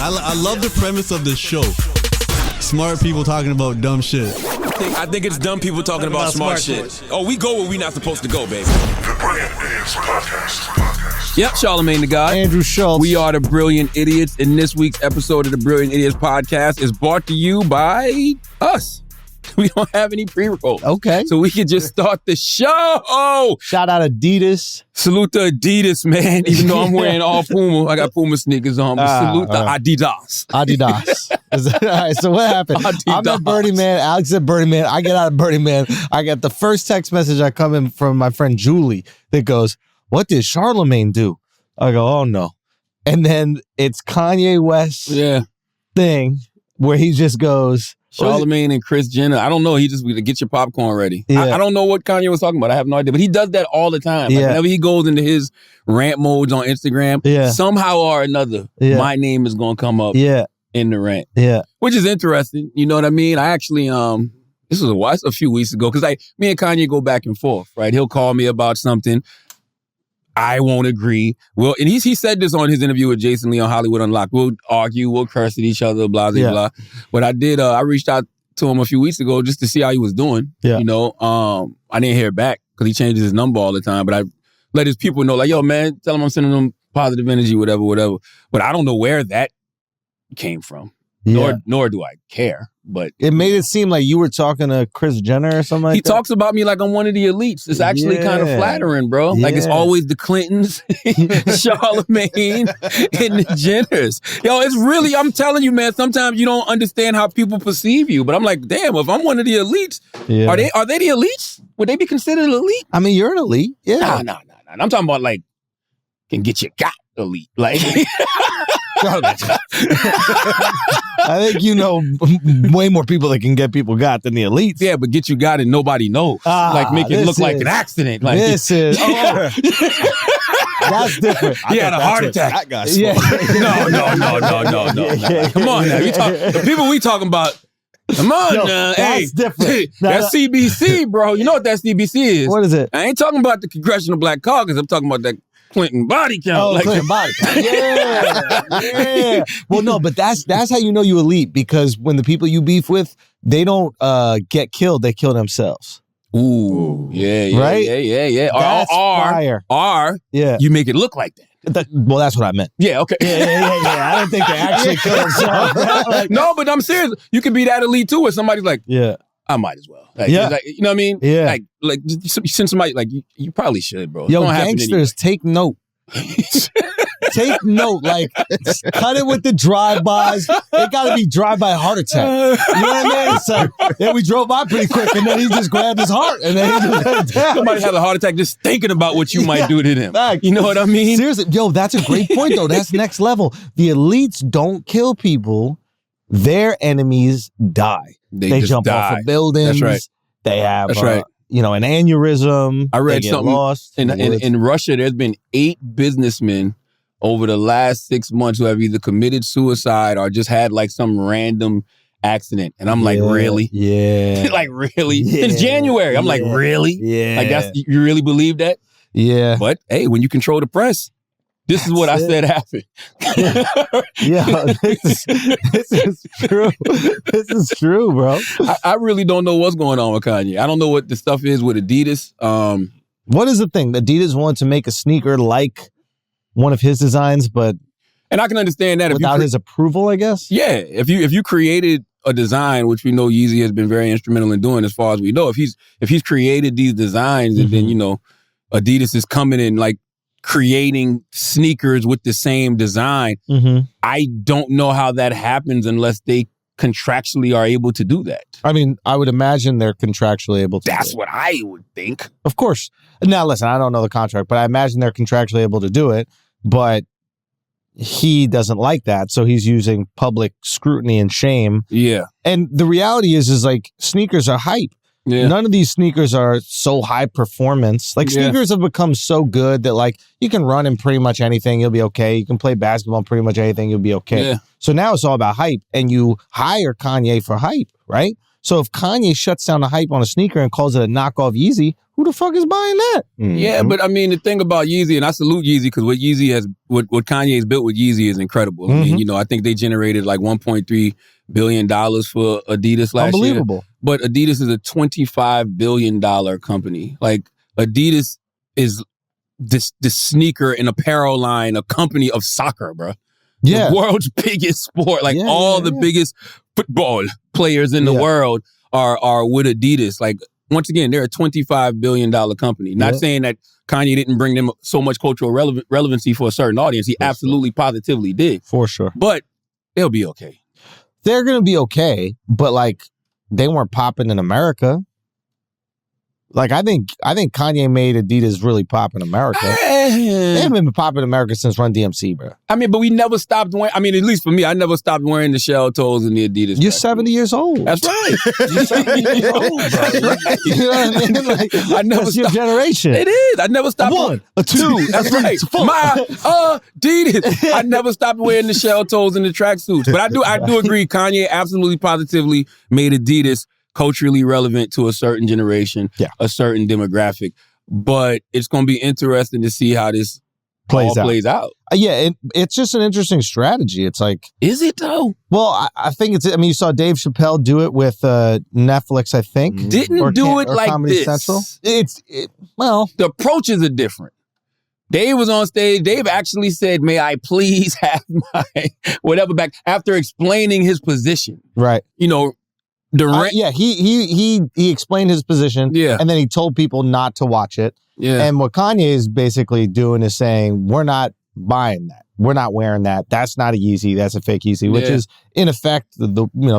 I love the premise of the show. Smart people talking about dumb shit. I think it's dumb people talking about smart shit. Oh, we go where we not supposed to go, baby. The Brilliant Idiots Podcast. Yep, Charlamagne the God. Andrew Schultz. We are the Brilliant Idiots, and this week's episode of the Brilliant Idiots Podcast is brought to you by us. We don't have any pre-roll. Okay. So we can just start the show. Shout out Adidas. Salute to Adidas, man. Even though I'm wearing all Puma. I got Puma sneakers on. But salute to Adidas. Adidas. All right, so what happened? Adidas. I'm at Burning Man. Alex at Burning Man. I get out of Burning Man. I get the first text message I come in from my friend Julie that goes, "What did Charlamagne do?" I go, "Oh, no." And then it's Kanye West's thing where he just goes... Charlamagne and Kris Jenner. I don't know. He just get your popcorn ready. Yeah. I don't know what Kanye was talking about. I have no idea. But he does that all the time. Like whenever he goes into his rant modes on Instagram, somehow or another, my name is going to come up in the rant. Yeah. Which is interesting. You know what I mean? I actually, this was a few weeks ago, because me and Kanye go back and forth, right? He'll call me about something. I won't agree. Well, and he said this on his interview with Jason Lee on Hollywood Unlocked. We'll argue, we'll curse at each other, blah, blah, blah. But I reached out to him a few weeks ago just to see how he was doing. Yeah. You know, I didn't hear back because he changes his number all the time. But I let his people know, like, yo, man, tell him I'm sending them positive energy, whatever. But I don't know where that came from. Nor do I care. But it made it seem like you were talking to Kris Jenner or something like that. He talks about me like I'm one of the elites. It's actually kind of flattering, bro. Like it's always the Clintons, Charlamagne, and the Jenners. Yo, it's really, I'm telling you, man, sometimes you don't understand how people perceive you. But I'm like, damn, if I'm one of the elites, are they the elites? Would they be considered an elite? I mean, you're an elite. Yeah. Nah. I'm talking about like, can get you got elite. Like... I think you know way more people that can get people got than the elites. Yeah, but get you got and nobody knows. Like make it look like an accident. Like this is that's different. He had a heart attack. That guy No. Come on now. The people we talking about. Come on now. That's different. That's CBC, bro. You know what that CBC is? What is it? I ain't talking about the Congressional Black Caucus. I'm talking about that Clinton body count. Oh, like, Clinton body count. Yeah. Well, no, but that's how you know you elite, because when the people you beef with, they don't get killed, they kill themselves. Ooh. Yeah. Right? Yeah. That's fire. You make it look like that. Well, that's what I meant. Yeah, okay. Yeah. I don't think they actually kill themselves. No, but I'm serious. You could be that elite too, where somebody's like, I might as well. Like, you know what I mean? Yeah. Like since somebody, like, you probably should, bro. Yo, gangsters, take note. Take note. Like, cut it with the drive-bys. It got to be drive-by heart attack. You know what I mean? It's like, we drove by pretty quick, and then he just grabbed his heart, and then he just let it down. Somebody had a heart attack just thinking about what you might do to them. You know what I mean? Seriously. Yo, that's a great point, though. That's next level. The elites don't kill people. Their enemies die. They jump off of buildings. That's right. They have, an aneurysm. I read something. Lost in Russia, there's been 8 businessmen over the last 6 months who have either committed suicide or just had like some random accident. And I'm like, really? Yeah. Like, really? Yeah. Since January. I'm like, really? Yeah. Like, you really believe that? Yeah. But hey, when you control the press, this is what I said happened. This is true. This is true, bro. I really don't know what's going on with Kanye. I don't know what the stuff is with Adidas. What is the thing? Adidas wanted to make a sneaker like one of his designs, and I can understand that without his approval, I guess. Yeah, if you created a design, which we know Yeezy has been very instrumental in doing, as far as we know, if he's created these designs, and then Adidas is coming in like creating sneakers with the same design. I don't know how that happens unless they contractually are able to do that. I mean, I would imagine they're contractually able to. That's what I would think. Of course. Now, listen, I don't know the contract, but I imagine they're contractually able to do it. But he doesn't like that, so he's using public scrutiny and shame. Yeah. And the reality is like sneakers are hype. Yeah. None of these sneakers are so high performance. Like sneakers have become so good that like you can run in pretty much anything, you'll be okay. You can play basketball in pretty much anything, you'll be okay. Yeah. So now it's all about hype, and you hire Kanye for hype, right? So if Kanye shuts down the hype on a sneaker and calls it a knockoff Yeezy, who the fuck is buying that? Yeah, but I mean, the thing about Yeezy, and I salute Yeezy because what Kanye has built with Yeezy is incredible. I mean, I think they generated like $1.3 billion for Adidas last year. Unbelievable. But Adidas is a $25 billion company. Like, Adidas is this sneaker and apparel line, a company of soccer, bro. Yeah. The world's biggest sport. Like, the biggest football players in the world are with Adidas. Like, once again, they're a $25 billion company. Not saying that Kanye didn't bring them so much cultural relevancy for a certain audience. He absolutely, positively did. For sure. But they'll be okay. They're going to be okay, but like, they weren't popping in America. Like, I think Kanye made Adidas really pop in America. They haven't been popping in America since Run DMC, bro. I mean, but we never stopped wearing, I mean, at least for me, I never stopped wearing the shell toes and the Adidas. You're 70 years old. That's right. You're 70 years old, bro. You know what I mean? Like, I never that's your generation. It is. I never stopped. One, a two. That's right. My Adidas. I never stopped wearing the shell toes and the tracksuits. But I do agree. Kanye absolutely positively made Adidas culturally relevant to a certain generation, a certain demographic. But it's going to be interesting to see how this plays out. It's just an interesting strategy. It's like... Is it, though? Well, I think it's... I mean, you saw Dave Chappelle do it with Netflix, I think. Didn't do it like Comedy this. Central. The approaches are different. Dave was on stage. Dave actually said, "May I please have my whatever back," after explaining his position. Right. You know, he explained his position, and then he told people not to watch it. Yeah. And what Kanye is basically doing is saying, we're not buying that. We're not wearing that. That's not a Yeezy. That's a fake Yeezy, which is in effect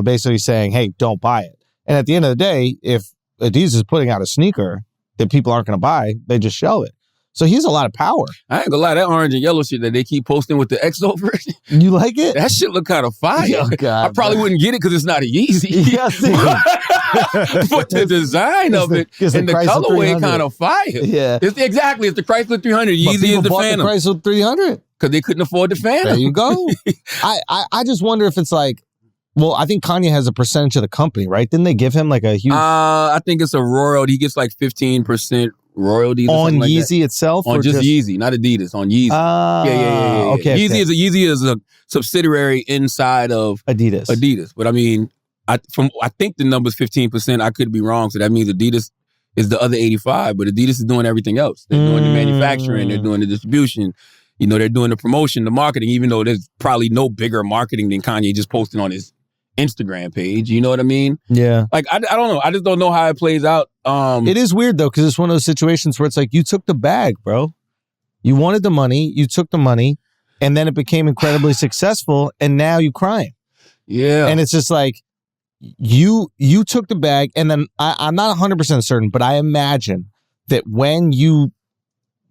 basically saying, hey, don't buy it. And at the end of the day, if Adidas is putting out a sneaker that people aren't going to buy, they just shelve it. So he has a lot of power. I ain't gonna lie, that orange and yellow shit that they keep posting with the X over it. You like it? That shit look kind of fire. Oh, God, I probably wouldn't get it because it's not a Yeezy. But the design of it and the colorway kind of fire. Yeah. It's the Chrysler 300. Yeezy is the Phantom. The Chrysler 300. Because they couldn't afford the Phantom. There you go. I just wonder if it's like, well, I think Kanye has a percentage of the company, right? Didn't they give him like a huge... I think it's a royalty. He gets like 15% royalties on like Yeezy that. Itself, on or just Yeezy, not Adidas. On Yeezy. Yeah. Okay. Yeezy is a subsidiary inside of Adidas. But I mean, I think the number's 15%. I could be wrong, so that means Adidas is the other 85. But Adidas is doing everything else. They're doing the manufacturing. They're doing the distribution. You know, they're doing the promotion, the marketing. Even though there's probably no bigger marketing than Kanye just posting on his Instagram page. You know what I mean? Yeah. Like, I don't know. I just don't know how it plays out. It is weird, though, because it's one of those situations where it's like, you took the bag, bro. You wanted the money. You took the money. And then it became incredibly successful. And now you're crying. Yeah. And it's just like, you took the bag. And then I'm not 100% certain, but I imagine that when you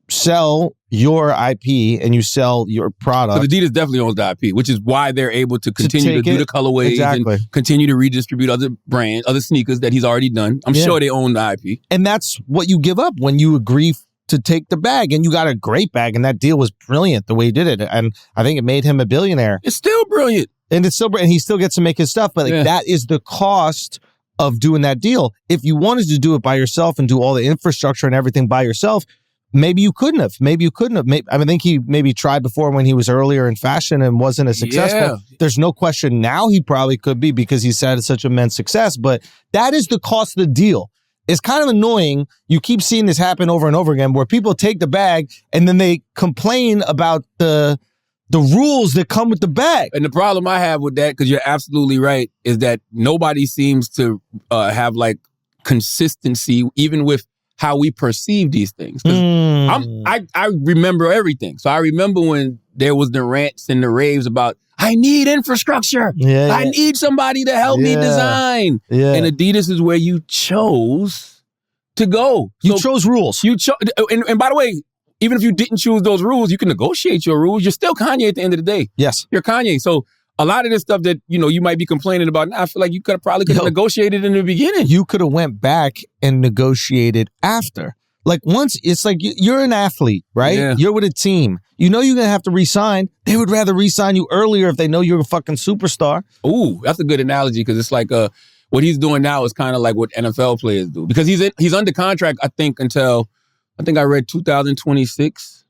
sell your IP and you sell your product. But Adidas definitely owns the IP, which is why they're able to continue to do the colorways and continue to redistribute other brands, other sneakers that he's already done. I'm sure they own the IP. And that's what you give up when you agree to take the bag. And you got a great bag. And that deal was brilliant the way he did it. And I think it made him a billionaire. It's still brilliant. And he still gets to make his stuff. But that is the cost of doing that deal. If you wanted to do it by yourself and do all the infrastructure and everything by yourself, maybe you couldn't have. I think he maybe tried before when he was earlier in fashion and wasn't as successful. Yeah. There's no question now he probably could be because he's had such immense success. But that is the cost of the deal. It's kind of annoying. You keep seeing this happen over and over again where people take the bag and then they complain about the rules that come with the bag. And the problem I have with that, because you're absolutely right, is that nobody seems to have like consistency even with how we perceive these things. I remember everything. So I remember when there was the rants and the raves about, I need infrastructure. I need somebody to help me design. Yeah. And Adidas is where you chose to go. You chose rules. And by the way, even if you didn't choose those rules, you can negotiate your rules. You're still Kanye at the end of the day. Yes. You're Kanye. So a lot of this stuff that, you might be complaining about now, I feel like you could have negotiated in the beginning. You could have went back and negotiated after. Like once, it's like you're an athlete, right? Yeah. You're with a team. You know you're going to have to re-sign. They would rather re-sign you earlier if they know you're a fucking superstar. Ooh, that's a good analogy because it's like what he's doing now is kind of like what NFL players do because he's under contract, I think, until I read 2026.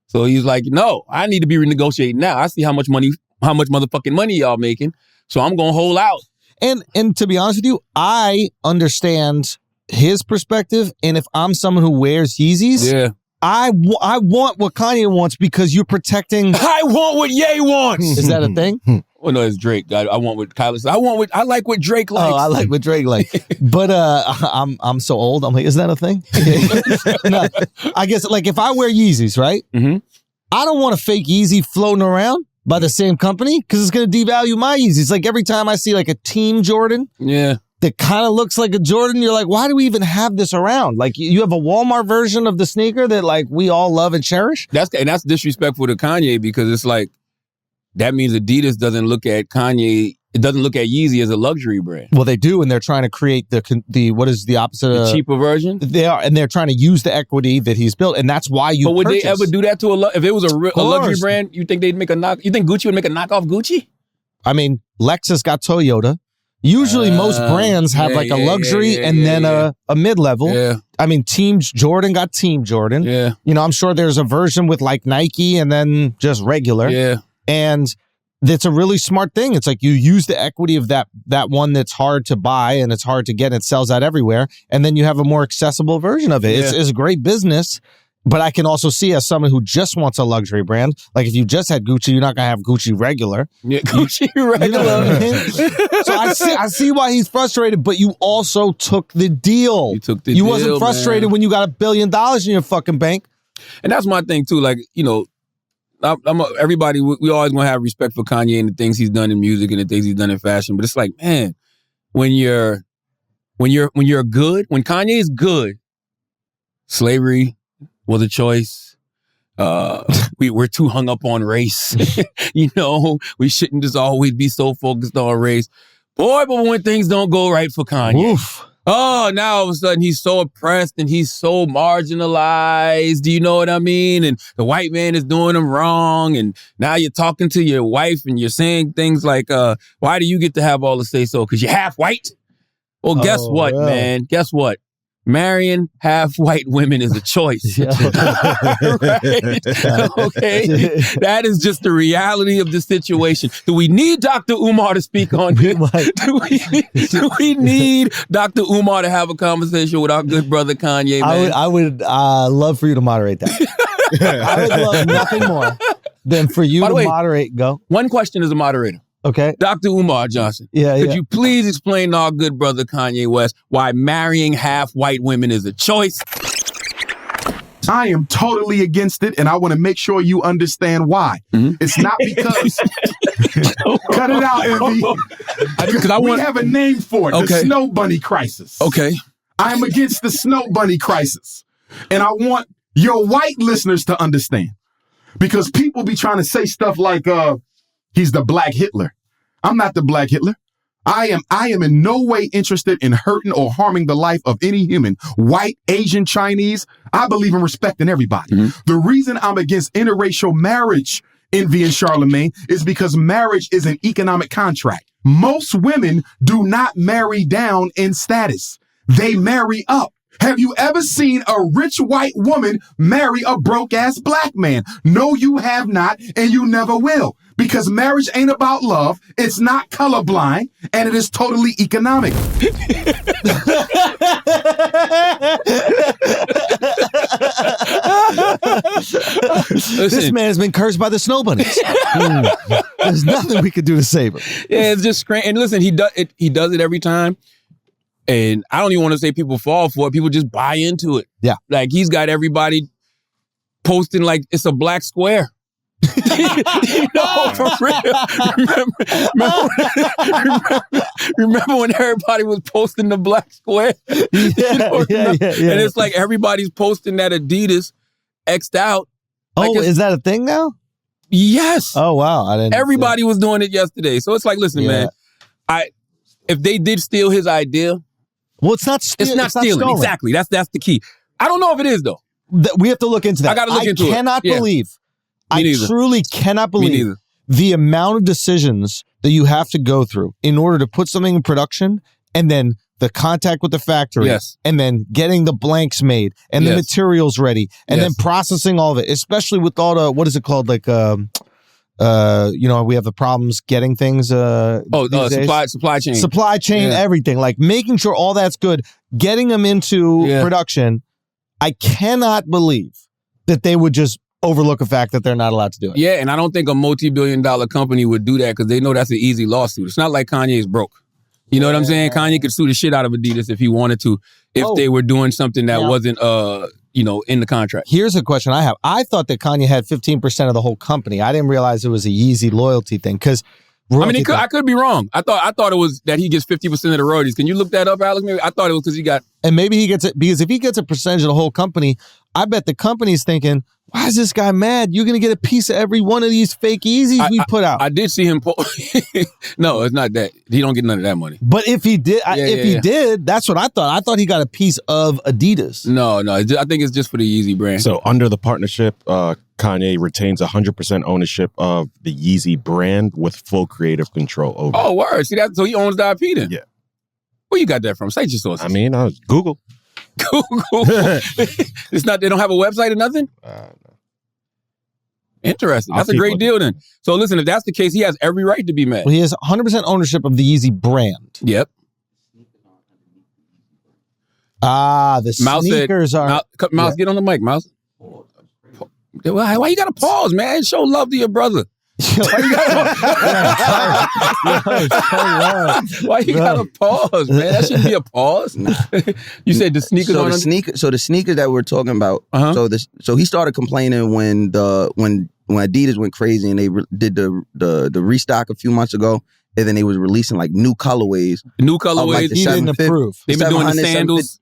So he's like, no, I need to be renegotiating now. I see how much motherfucking money y'all making. So I'm gonna hold out. And to be honest with you, I understand his perspective. And if I'm someone who wears Yeezys, Yeah. I want what Kanye wants because you're protecting. I want what Ye wants. Is that a thing? Well, no, it's Drake. I want what Kylie said. I like what Drake likes. Oh, I like what Drake likes. But I'm so old. I'm like, is that a thing? No, I guess like if I wear Yeezys, right? Mm-hmm. I don't want a fake Yeezy floating around by the same company because it's going to devalue my Yeezys. Like every time I see like a Team Jordan, that kind of looks like a Jordan, you're like, why do we even have this around? Like you have a Walmart version of the sneaker that like we all love and cherish. That's disrespectful to Kanye because it's like that means Adidas doesn't look at Kanye. It doesn't look at Yeezy as a luxury brand. Well, they do, and they're trying to create the what is the opposite of the cheaper version. They are, and they're trying to use the equity that he's built, and that's why you. But would purchase. they ever do that to if it was a luxury brand? You think they'd make a knock? You think Gucci would make a knockoff Gucci? I mean, Lexus got Toyota. Usually, most brands have like a luxury and then a mid level. Yeah. I mean, Team Jordan got Team Jordan. Yeah. You know, I'm sure there's a version with like Nike and then just regular. Yeah. And that's a really smart thing. It's like you use the equity of that one that's hard to buy and it's hard to get and it sells out everywhere. And then you have a more accessible version of it. Yeah. It's a great business. But I can also see as someone who just wants a luxury brand, like if you just had Gucci, you're not going to have Gucci regular. Yeah, Gucci regular. You know what I mean? So I see why he's frustrated, but you also took the deal. You took the deal, You wasn't frustrated when you got $1 billion in your fucking bank. And that's my thing too. Like, you know, everybody, we always going to have respect for Kanye and the things he's done in music and the things he's done in fashion. But it's like, man, when you're good, when Kanye is good, slavery was a choice. We're too hung up on race. You know, we shouldn't just always be so focused on race. Boy, but when things don't go right for Kanye, oof. Oh, now all of a sudden he's so oppressed and he's so marginalized. Do you know what I mean? And the white man is doing him wrong. And now you're talking to your wife and you're saying things like, why do you get to have all the say so? Because you're half white? Well, guess what, man? Guess what? Marrying half white women is a choice. Right? Okay. That is just the reality of the situation. Do we need Dr. Umar to speak on this? Do we need Dr. Umar to have a conversation with our good brother Kanye, man? I would love for you to moderate that. I would love nothing more than for you to moderate. Go. One question as a moderator. Okay. Dr. Umar Johnson. Yeah. Could you please explain to our good brother Kanye West why marrying half white women is a choice? I am totally against it, and I want to make sure you understand why. Mm-hmm. It's not because... Cut it out, Envy. We have a name for it, the Snow Bunny Crisis. Okay. I'm against the Snow Bunny Crisis. And I want your white listeners to understand. Because people be trying to say stuff like, he's the Black Hitler. I'm not the Black Hitler. I am in no way interested in hurting or harming the life of any human, white, Asian, Chinese. I believe in respecting everybody. Mm-hmm. The reason I'm against interracial marriage, Envy and Charlemagne, is because marriage is an economic contract. Most women do not marry down in status. They marry up. Have you ever seen a rich white woman marry a broke-ass black man? No, you have not, and you never will. Because marriage ain't about love, it's not colorblind, and it is totally economic. This man has been cursed by the snow bunnies. There's nothing we could do to save him. Yeah, it's just crazy. And listen, he does it every time. And I don't even want to say people fall for it. People just buy into it. Yeah. Like he's got everybody posting like it's a black square. You know, for real. Remember when everybody was posting the black square? Yeah. And it's like everybody's posting that Adidas X'd out. Oh, like is that a thing now? Yes. Oh, wow. I didn't. Everybody was doing it yesterday. So it's like, listen, man, if they did steal his idea. Well, it's not stealing. It's not stealing. Exactly. That's the key. I don't know if it is, though. We have to look into that. I got to look into it. I truly cannot believe the amount of decisions that you have to go through in order to put something in production and then the contact with the factory, Yes. and then getting the blanks made and the Yes. materials ready, and then Yes. processing all of it, especially with all the, what is it called? Like, we have the problems getting things. These days. Supply chain. Supply chain, Yeah. everything, like making sure all that's good, getting them into production. I cannot believe that they would just overlook the fact that they're not allowed to do it. Yeah, and I don't think a multi-billion-dollar company would do that because they know that's an easy lawsuit. It's not like Kanye's broke. You know what I'm saying? Kanye could sue the shit out of Adidas if he wanted to, if they were doing something that wasn't, in the contract. Here's a question I have. I thought that Kanye had 15% of the whole company. I didn't realize it was a Yeezy loyalty thing. Because I could be wrong. I thought it was that he gets 50% of the royalties. Can you look that up, Alex? Maybe I thought it was because he got. And maybe he gets it because if he gets a percentage of the whole company, I bet the company's thinking, why is this guy mad? You're gonna get a piece of every one of these fake Yeezys we put out. I did see him. No, it's not that. He don't get none of that money. But if he did, he did, that's what I thought. I thought he got a piece of Adidas. No. I think it's just for the Yeezy brand. So under the partnership, Kanye retains 100% ownership of the Yeezy brand with full creative control over. Oh, word. See that? So he owns the IP then. Yeah. Where you got that from? Cite your sources. I mean, Google. Google. It's not. They don't have a website or nothing. No. Interesting. That's a great deal then. So listen, if that's the case, he has every right to be mad. Well, he has 100% ownership of the Yeezy brand. Yep. The sneakers are. Mouse, get on the mic, Mouse. Why you got to pause, man? Show love to your brother. Why you gotta pause, man? That shouldn't be a pause. You said the sneakers so on the sneakers that we're talking about. So he started complaining when Adidas went crazy and they did the restock a few months ago, and then they was releasing like new colorways. Like he didn't approve. They've been doing the sandals.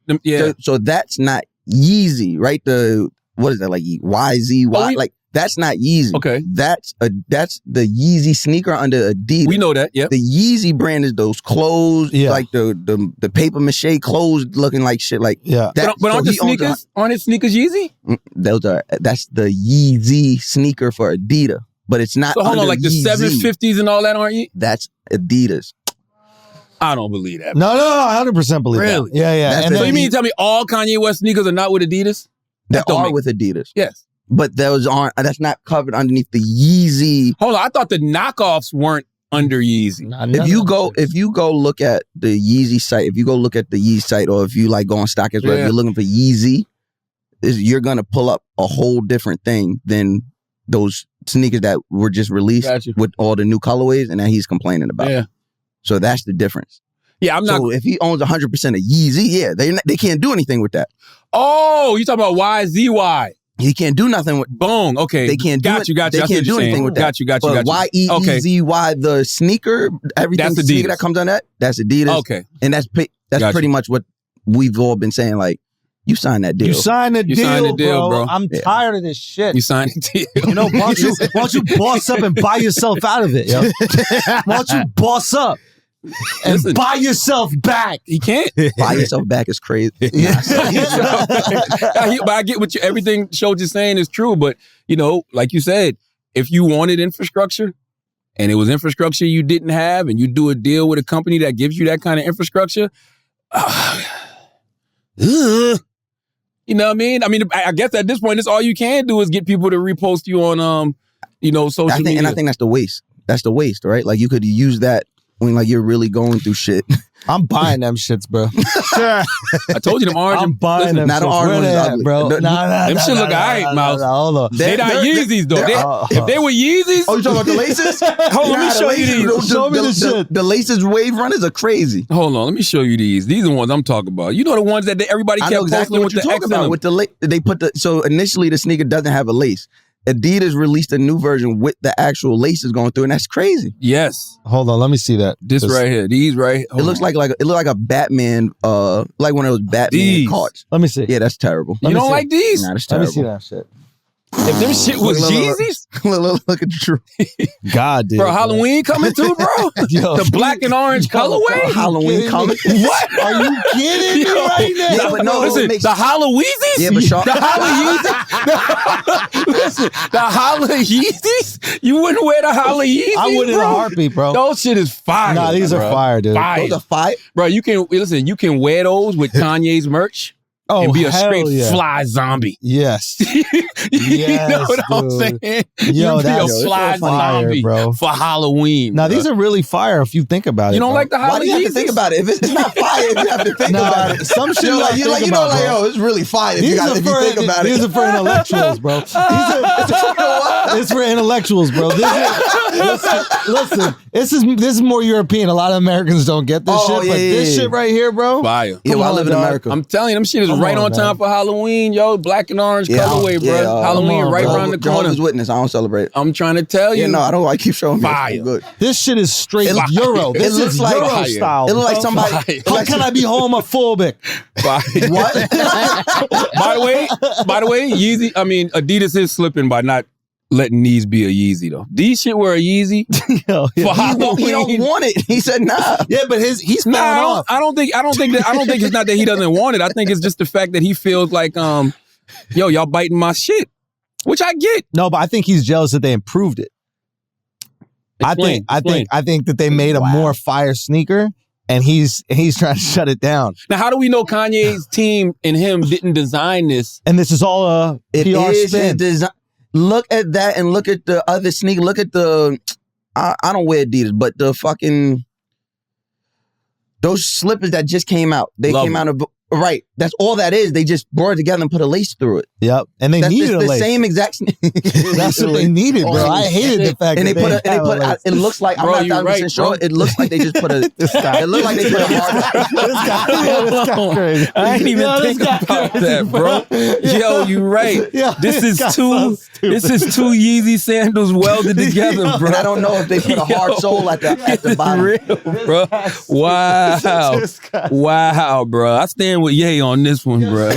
So that's not Yeezy, right? What is that, like YZY? Like that's not Yeezy. Okay. That's the Yeezy sneaker under Adidas. We know that, yeah. The Yeezy brand is those clothes, like the paper mache clothes looking like shit. Like But aren't it sneakers Yeezy? That's the Yeezy sneaker for Adidas. But it's not. So hold on, like the Yeezy. 750s and all that, aren't you? That's Adidas. I don't believe that. No, I 100% believe really? that. Yeah. So you mean to tell me all Kanye West sneakers are not with Adidas? They are with Adidas. Yes. But that's not covered underneath the Yeezy. Hold on, I thought the knockoffs weren't under Yeezy. If you go look at the Yeezy site, if you go look at the Yeezy site, or if you like go on StockX, if you're looking for Yeezy, you're gonna pull up a whole different thing than those sneakers that were just released with all the new colorways and that he's complaining about. Yeah. So that's the difference. Yeah, I'm not. So if he owns 100% of Yeezy, they can't do anything with that. Oh, you talking about YZY? He can't do nothing with. Boom. Okay. They can't do Got you. They can't do anything with that. Got you. But YEEZY, the sneaker, everything That's the sneaker Adidas. that comes on that's Adidas. Okay. And that's pretty much what we've all been saying. Like, you signed that deal. You signed the deal, bro. I'm tired of this shit. You signed the deal. You know, why don't you boss up and buy yourself out of it, yo? Why don't you boss up and buy yourself back? He can't. Buy yourself back is crazy. But I get what everything Schultz is saying is true. But, like you said, if you wanted infrastructure and it was infrastructure you didn't have and you do a deal with a company that gives you that kind of infrastructure, you know what I mean? I guess at this point, it's all you can do is get people to repost you on, social media. And I think that's the waste. That's the waste, right? Like, you could use that when, like, you're really going through shit. I'm buying them shits, bro. I told you them orange. I'm buying them Not shits. the orange Where ones they is at, ugly. bro. Them shit look all right, Mouse. Hold on. They not Yeezys, though. If they were Yeezys... Oh, you talking about the laces? Hold on, let me show you these. Show me the shit. The laces wave runners are crazy. Hold on, let me show you these. These are the ones I'm talking about. You know the ones that everybody I kept know exactly posting what with you're the talking X in about. them. With the so initially the sneaker doesn't have a lace. Adidas released a new version with the actual laces going through, and that's crazy. Yes. Hold on, let me see that. This right here. These right here. It looks like a Batman, like one of those Batman These. carts. Let me see. Yeah, that's terrible. You don't like these? Nah, that's Let me terrible. see that shit. If them shit was Yeezys, Look at Drew. God, dude. bro, Halloween coming too, bro. Yo. The black and orange colorway. Halloween coming. What? Are you kidding me right now? Yeah, but no, Listen, it makes- the Halloweezys? Yeah, but Sean- The Halloweezys? Listen, the Halloweezys? You wouldn't wear the Halloweezys, I wouldn't in bro? a heartbeat, bro. Those shit is fire. Nah, these are bro. fire, dude. Fire. Those are fire. Bro, you can wear those with Kanye's merch Oh, and be a hell straight yeah. fly zombie. Yes. You know what I'm dude. saying? Yo, you be a that's fly fire, zombie bro. for Halloween. Now, bro. these are really fire if you think about it. You don't bro. like the Why do you have to Halloweezys? think about it? If it's not fire, if you have to think Nah, about it. some shit You're you like, gotta you think know, about, like, bro. yo, it's really fire if These you are think about these it. are for intellectuals, bro. It's for intellectuals, bro. Listen, this is more European. A lot of Americans don't get this Oh, shit, yeah, but yeah, this yeah. shit right here, bro. Fire. Yeah, well, I on, live in dog. America. I'm telling you, them shit is Come right on, on time man. for Halloween, yo. Black and orange Yeah, colorway, bro. yeah, Halloween come on, right bro. around the corner. Jehovah's Witness. I don't celebrate. I'm trying to tell you. Yeah, no, I don't. I keep showing me. Fire. It's good. This shit is straight It- Euro. it This looks is like- Euro Fire. style. It look like bro. somebody. Fire. How can I be homophobic? Fire. What? By the way, Adidas is slipping by not letting these be a Yeezy though. These shit were a Yeezy Yo, yeah. for Halloween. He don't want it. He said nah. Yeah, but he's Nah, falling off. I don't think it's not that he doesn't want it. I think it's just the fact that he feels like yo, y'all biting my shit. Which I get. No, but I think he's jealous that they improved it. Explain. I think that they made a more fire sneaker, and he's trying to shut it down. Now, how do we know Kanye's team and him didn't design this? And this is all a It PR is his spin. design. Look at that and look at the other sneaker. Look at the. I don't wear Adidas, but the fucking those slippers that just came out. They Love came them. out of right. That's all that is. They just brought it together and put a lace through it. Yep, and they That's needed it's a the lace. same exact. That's what they needed, bro. I hated the fact And they that put they a, had a lace. it looks like Bro, I'm you're not 100% right, sure. bro. It looks like they just put a. This guy. It looked like they put a hard. This guy crazy. I ain't even Yo, this think guy about crazy, that, bro. Yo, you right. Yo, This is guy's two. so stupid. This is two Yeezy sandals welded together, bro. And I don't know if they put a hard Yo, sole at the bottom. Real, bro. Wow. This guy. Wow, bro. I stand with Ye on this one, bro.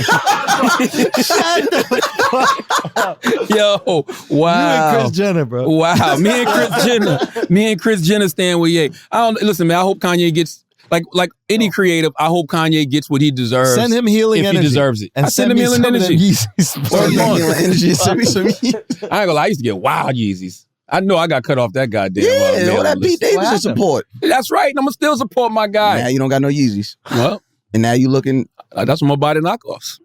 Yo, wow. You and Kris Jenner, bro. Wow, me and Kris Jenner stand with Ye. Listen, man. I hope Kanye gets like any creative. I hope Kanye gets what he deserves. Send him healing if energy. he deserves it. And I send him me healing some of them energy. Yeezys. Word Send on. healing energy. Send me some. I ain't gonna lie. I used to get wild Yeezys. I know I got cut off that goddamn. Yeah, mailing all that list. Pete Davidson happened? support. That's right. And I'm gonna still support my guy. Now you don't got no Yeezys, Well, and now you looking. that's what my body knockoffs.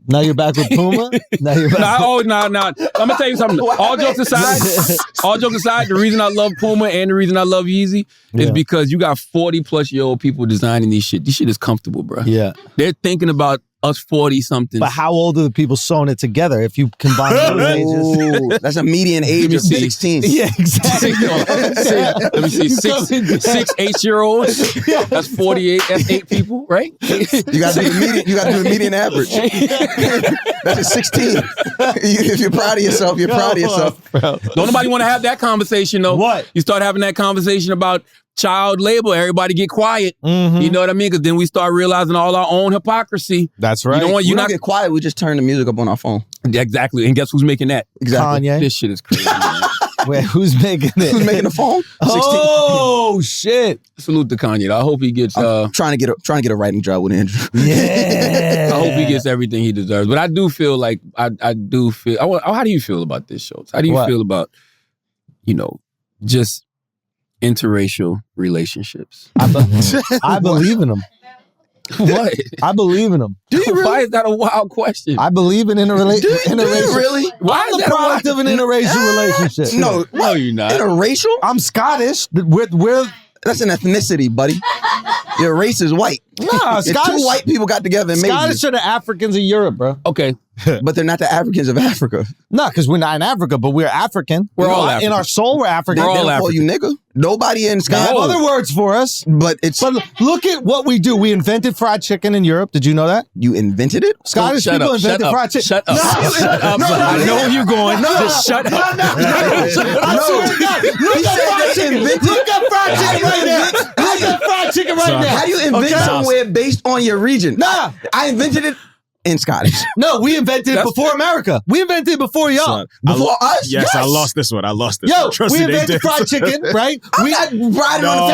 Now you're back with Puma. Now you're back. No. I'm gonna tell you something. All jokes aside, the reason I love Puma and the reason I love Yeezy is Yeah. because you got 40-plus-year-old people designing these shit. This shit is comfortable, bro. Yeah, They're thinking about us 40-somethings. but how old are the people sewing it together? If you combine those ages. Ooh, that's a median age of see. 16. Yeah, exactly. Let me see. Six 8-year-olds. That's 48. That's 8 people, right? You got to do the median. You got to do the median average. That's a 16. If you're proud of yourself, you're proud of yourself. Don't nobody want to have that conversation, though. What? You start having that conversation about child labor, everybody get quiet. Mhm. You know what I mean? Because then we start realizing all our own hypocrisy. That's You right. don't want We you don't not get quiet. We just turn the music up on our phone. exactly. And guess who's making that? Exactly. Kanye. This shit is crazy. Man. Wait, who's making it? Who's making the phone? 16. Oh shit! Salute to Kanye. I hope he gets. I'm trying to get a writing job with Andrew. Yeah. I hope he gets everything he deserves. But I do feel like I do feel. How do you feel about this, Schultz? How do you What? feel about just interracial relationships? I believe in them. What? I believe in them. Do you really? Why is that a wild question? I believe in Do you interracial. really? Why I'm is the that a product of an interracial relationship. No, No, you're not. interracial? I'm Scottish. We're That's an ethnicity, buddy. Your race is white. nah, If Scottish. two white people got together and made Scottish are the Africans of Europe, bro. Okay. you, but they're not the Africans of Africa. No, because we're not in Africa, but we're African. We're all In African. our soul, we're African. We're They all don't call you nigga. Nobody in They have Scotland. other words for us. But it's But look at what we do. We invented fried chicken in Europe. Did you know that? you invented it. Scottish Shut people up, shut invented up, fried chicken. shut up. Shut up. I know where you're going. Just shut up. I swear to God. Look at fried chicken. Look at fried chicken right now. Look at fried chicken right now. How do you invent Okay? somewhere based on your region? Nah. I invented it. and Scottish. No, we invented it before America. We invented it before y'all. Son, Before us? Yes, I lost this one. Yo, Trust we me, they invented did. fried chicken, right? I'm not riding on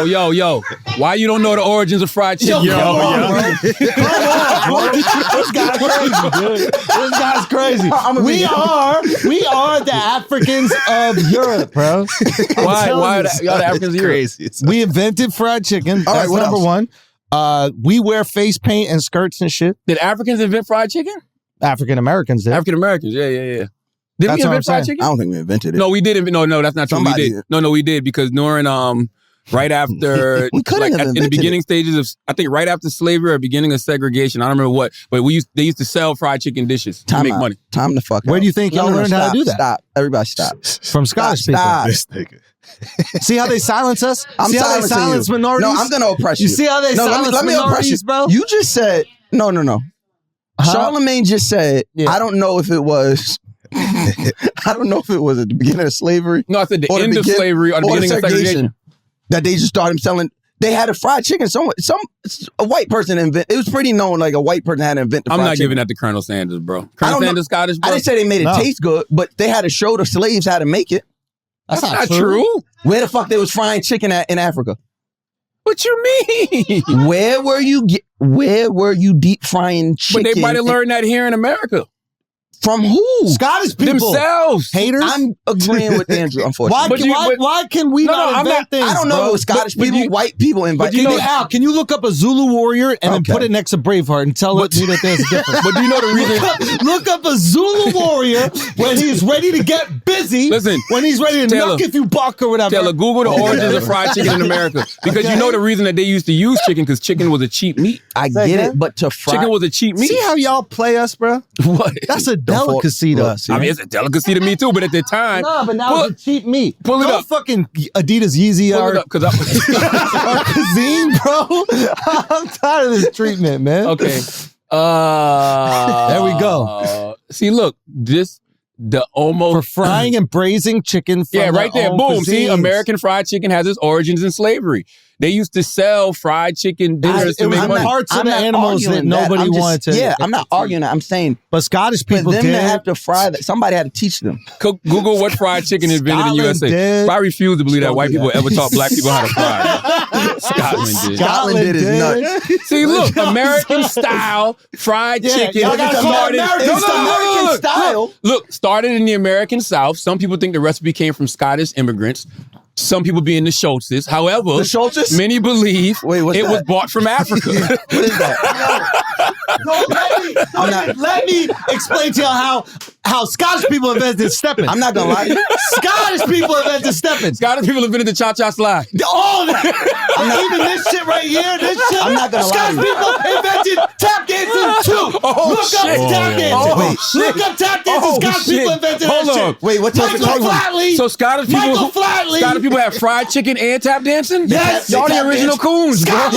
the Yo. Why you don't know the origins of fried chicken? Come on, bro. This guy's crazy, dude. This guy's crazy. We are the Africans of Europe, bro. Why y'all the Africans of Europe? Crazy. We invented fried chicken. All right, That's what number else? one. We wear face paint and skirts and shit. Did Africans invent fried chicken? African Americans did. African Americans, yeah. Did That's we what I'm invent fried saying. chicken? I don't think we invented it. No, we did. No, that's not true. Somebody We did. did. No, we did because during right after We couldn't have in the invented beginning stages of I think right after slavery or beginning of segregation. I don't remember what, but they used to sell fried chicken dishes to make money. Time to fuck Where out. do you think y'all learned how to do that? Stop. Everybody stop. From Scottish people. Stop. This nigga. See how they silence us? I'm See how they silencing silence you. minorities? No, I'm going to oppress you. You see how they silence let me oppress you. minorities, bro? You just said, no. Huh? Charlemagne just said, Yeah. I don't know if it was, I don't know if it was at the beginning of slavery. No, I said the or end of slavery or the beginning of segregation. That they just started selling. They had a fried chicken. A white person invented. It was pretty known. Like a white person had to invent the I'm fried not chicken. giving that to Colonel Sanders, bro. I Colonel don't know. Sanders Scottish, bro. I didn't say they made it No. taste good, but they had to show the slaves how to make it. That's not true. Where the fuck they was frying chicken at in Africa? What you mean? Where were you deep frying chicken? But they might have learned that here in America. From who? Scottish people. Themselves. Haters. I'm agreeing with Andrew, unfortunately. Why can we No, not I'm invent not- things, I don't know bro? if it was Scottish But people, you- white people invite. Can you, Al, can you look up a Zulu warrior and then Okay. put it next to Braveheart and tell me that there's a difference? But do you know the reason? Look up a Zulu warrior when he's ready to get busy. Listen, when he's ready to Taylor, knock if you buck or whatever. Taylor, Google the origins of fried chicken in America. Because you know the reason that they used to use chicken because chicken was a cheap meat. I Say get again? it, but to fry Chicken was a cheap meat. See how y'all play us, bro? What? That's a Don't fall- delicacy to Look, us. I mean, it's a delicacy to me too, but at the time, Nah, but now pull, it's a cheap meat. pull it Go up. fucking Adidas Yeezy pull it or up because I. Kazine, bro. I'm tired of this treatment, man. Okay. There we go. See, look, the For almost frying and braising chicken from yeah, right their there. own Boom. See, cuisines. American fried chicken has its origins in slavery. They used to sell fried chicken dinners to it was make money. parts of I'm the not animals that arguing nobody I'm just- wanted to. Yeah, I'm not arguing that. I'm saying But Scottish for people them did. to have to fry that, somebody had to teach them. Google what fried chicken invented in Scotland USA. did. But I refuse to believe that Don't white do people that. ever taught black people how to fry. Scotland did. Scotland did is nuts. See, look, American style fried Yeah, chicken. y'all gotta call it American No, no, style. no, no, American look, style. Look, started in the American South. Some people think the recipe came from Scottish immigrants. Some people being the Schultzes. However, The Schultzes? many believe Wait, what's it was that? bought from Africa. What is that? Let me explain to y'all how Scottish people invented stepping. I'm not gonna lie to you. Scottish people invented stepping. Scottish people invented the cha-cha slide. All that. Even this shit right here, this shit. I'm not gonna lie Scottish to you. people invented tap dancing too. Oh, Look shit. up tap dancing. Oh, Wait, shit. look up tap dancing. Oh, Scottish shit. people invented Hold that on. shit. Wait, what type of Michael Flatley. So Scottish people, Michael Flatley. Scottish people have fried chicken and tap dancing? Yes, Y'all they the tap original dance. coons, bro.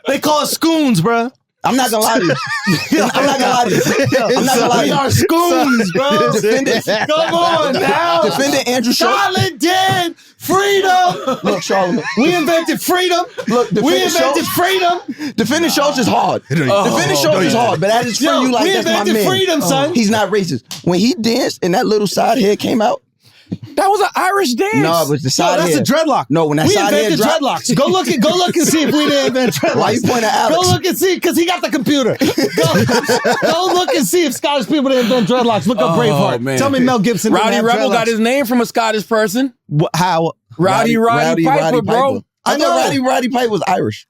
They call us scoons, bro. I'm not gonna lie to you. I'm not gonna lie to you. I'm not gonna lie to We you. are scoons, bro. Defendant, Come on now. defendant Andrew Schultz. Charlotte did freedom. Look, Charlemagne. We invented freedom. Look, We defendant invented Schultz. freedom. Defending Schultz is hard. Defending Schultz is hard, but that is for Yo, you like we that's my invented man. freedom, son. He's not racist. When he danced and that little side hair came out, That was an Irish dance. no, it was the No, side that's hair. a dreadlock. No, when that We side hair invented dropped. dreadlocks. Go look and see if we didn't invent dreadlocks. Why you pointing at Alex? Go look and see, because he got the computer. Go look and see if Scottish people didn't invent dreadlocks. Look up Braveheart. man. Tell me Mel Gibson. didn't Rowdy have Rebel dreadlocks. got his name from a Scottish person. How? Roddy Piper, bro. I I thought know. Roddy Piper was Irish.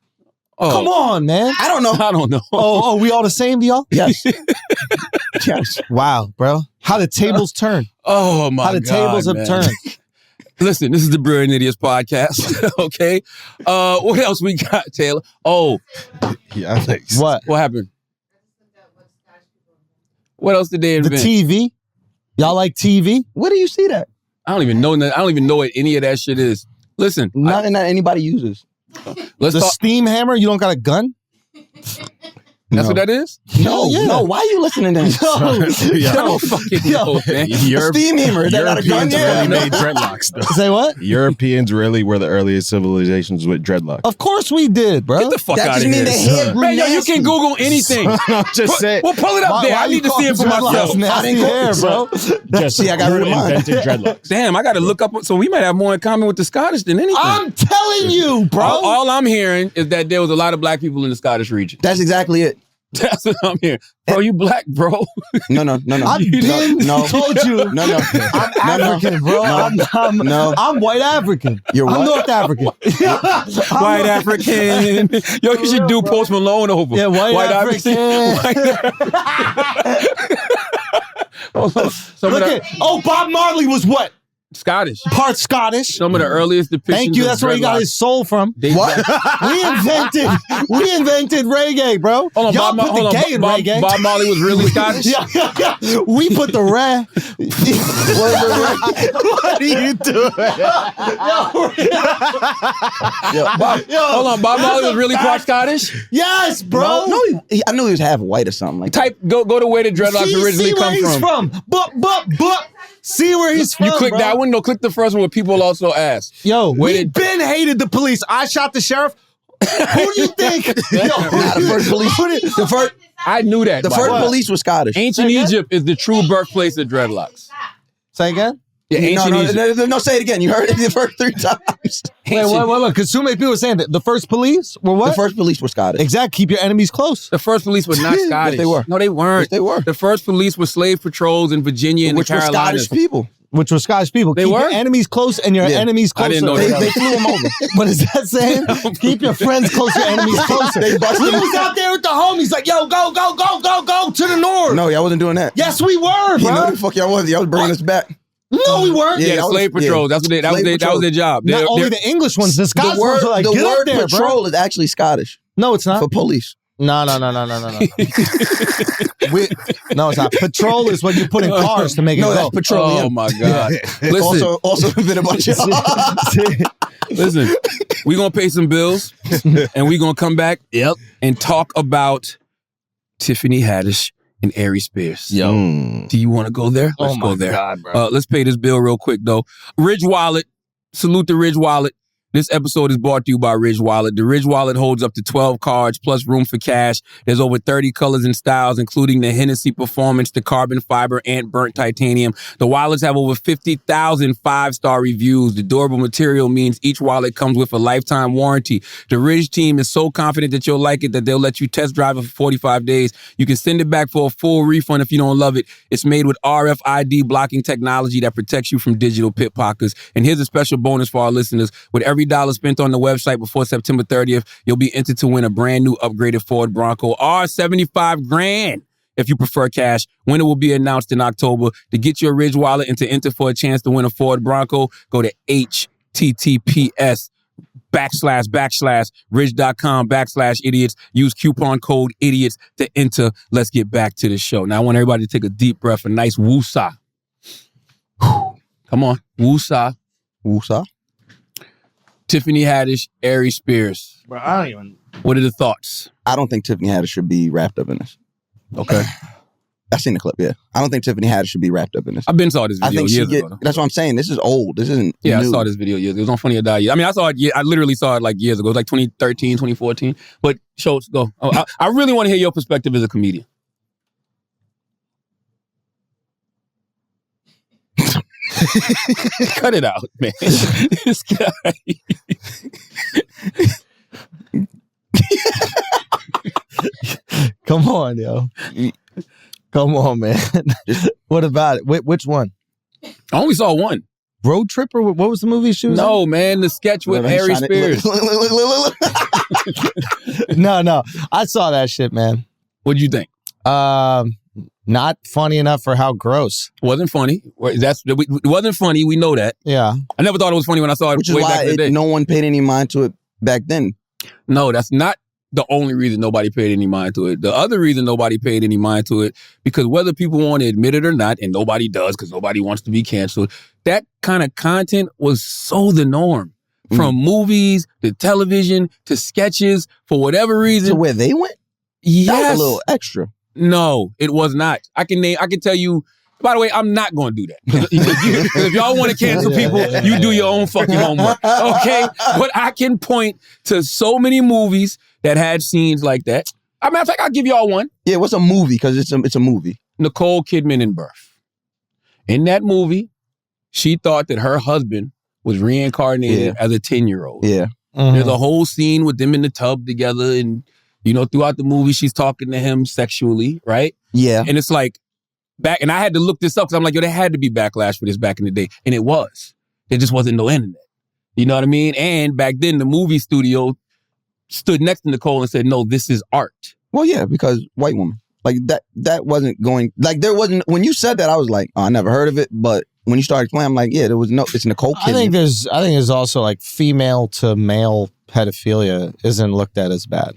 Oh, Come on, man. I don't know. I don't know. Oh, we all the same to y'all? Yes. Yes. Wow, bro. How the tables turn. Oh my How the God, tables have man. turned. Listen, this is the Brilliant Idiots podcast. Okay. What else we got, Taylor? Oh, Yeah, thanks. What? what happened? What else did they The invent? TV? Y'all like TV? Where do you see that? I don't even know. I don't even know what any of that shit is. Listen, Nothing that anybody uses. let's The talk. steam hammer? You don't got a gun? That's what that is? No, no. Why are you listening to him? I don't fucking know, man. Steam hammer. Is that not a gun? Europeans really made dreadlocks, though. Say what? Europeans really were the earliest civilizations with dreadlocks. Of course we did, bro. Get the fuck That out just of mean here. the hair grew Man, yo, you nasty. can Google anything. I'm just saying. Well, pull it up there. I need to see it for myself. Nasty hair, bro. Just See, I got rid of who mine. invented dreadlocks. Damn, I got to look up. So we might have more in common with the Scottish than anything. I'm telling you, bro. All I'm hearing is that there was a lot of black people in the Scottish region. That's exactly it. That's what I'm hearing. Bro, you black, bro. No. I've been told you. No. I'm African, bro. I'm white African. You're I'm what? North African. White African. Yo, you should do Post Malone over. Yeah, white African. Bob Marley was what? Scottish. Part Scottish. Some of the earliest depictions. Thank you. of That's where he got dreadlocks. his soul from. What? We invented reggae, bro. Hold on, Y'all put the gay in reggae. Bob Marley was really Scottish? Yeah. We put the red. What are you doing? Hold on, Bob Marley was really part Scottish? Yes, bro. No, I knew he was half white or something like that. Type, go to where the dreadlocks originally see where come he's from. But. See where he's from. You click bro. that one, no, click the first one where people also ask. Yo, Where we did- been hated the police. I shot the sheriff. Who do you think? The first police. The first. I knew that. The by first the way. police was Scottish. Ancient Say again? Egypt is the true birthplace of dreadlocks. Say again? Yeah, ancient Egypt. No, say it again. You heard it the first 3 times. Wait. Because too many people are saying that the first police were what? The first police were Scottish. Exactly. Keep your enemies close. The first police were not Scottish. they were. No, they weren't. Yes, they were. The first police were slave patrols in Virginia and Which the were Carolinas. Scottish people. Which were Scottish people. They Keep were? your enemies close and your Yeah. enemies I closer. didn't know They, that. they flew them over. What is that saying? Keep your friends close, your enemies closer. They busted We them. was out there with the homies like, yo, go to the north. No, y'all wasn't doing that. Yes, we were, You know bro. the fuck y'all was. Y'all was bringing us back. No, we weren't. Yeah, Yeah, the that was- slave patrol. yeah. That's what that was their job. Not They're- only they're- the English ones, the Scottish The ones were like, the get up word there, patrol bro. is actually Scottish No, it's not. for police. No. No, it's not. Patrol is what you put in cars to make it No, go. that's petroleum. Oh my God. Listen, Also been a bunch of. listen. We're gonna pay some bills and we're gonna come back and talk about Tiffany Haddish and Aries Spears. Yo. Do you want to go there? Let's go there. God, bro. Let's pay this bill real quick, though. Ridge Wallet. Salute the Ridge Wallet. This episode is brought to you by Ridge Wallet. The Ridge Wallet holds up to 12 cards plus room for cash. There's over 30 colors and styles, including the Hennessy Performance, the Carbon Fiber, and Burnt Titanium. The wallets have over 50,000 five-star reviews. The durable material means each wallet comes with a lifetime warranty. The Ridge team is so confident that you'll like it that they'll let you test drive it for 45 days. You can send it back for a full refund if you don't love it. It's made with RFID blocking technology that protects you from digital pickpockets. And here's a special bonus for our listeners. With every dollar spent on the website before September 30th, you'll be entered to win a brand new upgraded Ford Bronco or $75,000. If you prefer cash, winner will be announced in October. To get your Ridge Wallet and to enter for a chance to win a Ford Bronco, go to https://ridge.com/idiots. Use coupon code idiots to enter. Let's get back to the show. Now I want everybody to take a deep breath, a nice woosah. Come on, woosah. Woosah. Tiffany Haddish, Aries Spears. Bro, I don't even. What are the thoughts? I don't think Tiffany Haddish should be wrapped up in this. Okay. I seen the clip, yeah. I don't think Tiffany Haddish should be wrapped up in this. I've been saw this I video think she years get. ago. That's what I'm saying. This is old. This isn't Yeah, new. I saw this video years ago. It was on Funny or Die. I mean, I saw it. I literally saw it like years ago. It was like 2013, 2014. But Schultz, go. I really want to hear your perspective as a comedian. Cut it out, man. This guy. Come on, yo. Come on, man. What about it? Which one? I only saw one. Road Trip or what was the movie she was No, man, the sketch with Look, he's Aries trying to- Spears. look. in? No. I saw that shit, man. What'd you think? Not funny enough for how gross. Wasn't funny. It wasn't funny. We know that. Yeah. I never thought it was funny when I saw it Which is way back in the why day. no one paid any mind to it back then. No, that's not the only reason nobody paid any mind to it. The other reason nobody paid any mind to it, because whether people want to admit it or not, and nobody does because nobody wants to be canceled, that kind of content was so the norm. From movies to television to sketches, for whatever reason. To where they went? Yes. That was a little extra. No, it was not. I can tell you. By the way, I'm not going to do that. If y'all want to cancel people, you do your own fucking homework, okay? But I can point to so many movies that had scenes like that. Matter of fact, I'll give y'all one. Yeah, what's a movie? Because it's a movie. Nicole Kidman in Birth. In that movie, she thought that her husband was reincarnated as a 10-year-old. Yeah. There's a whole scene with them in the tub together, and throughout the movie, she's talking to him sexually, right? Yeah. And it's like, and I had to look this up because I'm like, there had to be backlash for this back in the day. And it was. There just wasn't no internet. You know what I mean? And back then, the movie studio stood next to Nicole and said, no, this is art. Well, yeah, because white woman. Like, that wasn't going... Like, there wasn't... When you said that, I was like, oh, I never heard of it. But when you started explaining, I'm like, yeah, there was no... It's Nicole Kidman. I think there's also, like, female to male pedophilia isn't looked at as bad.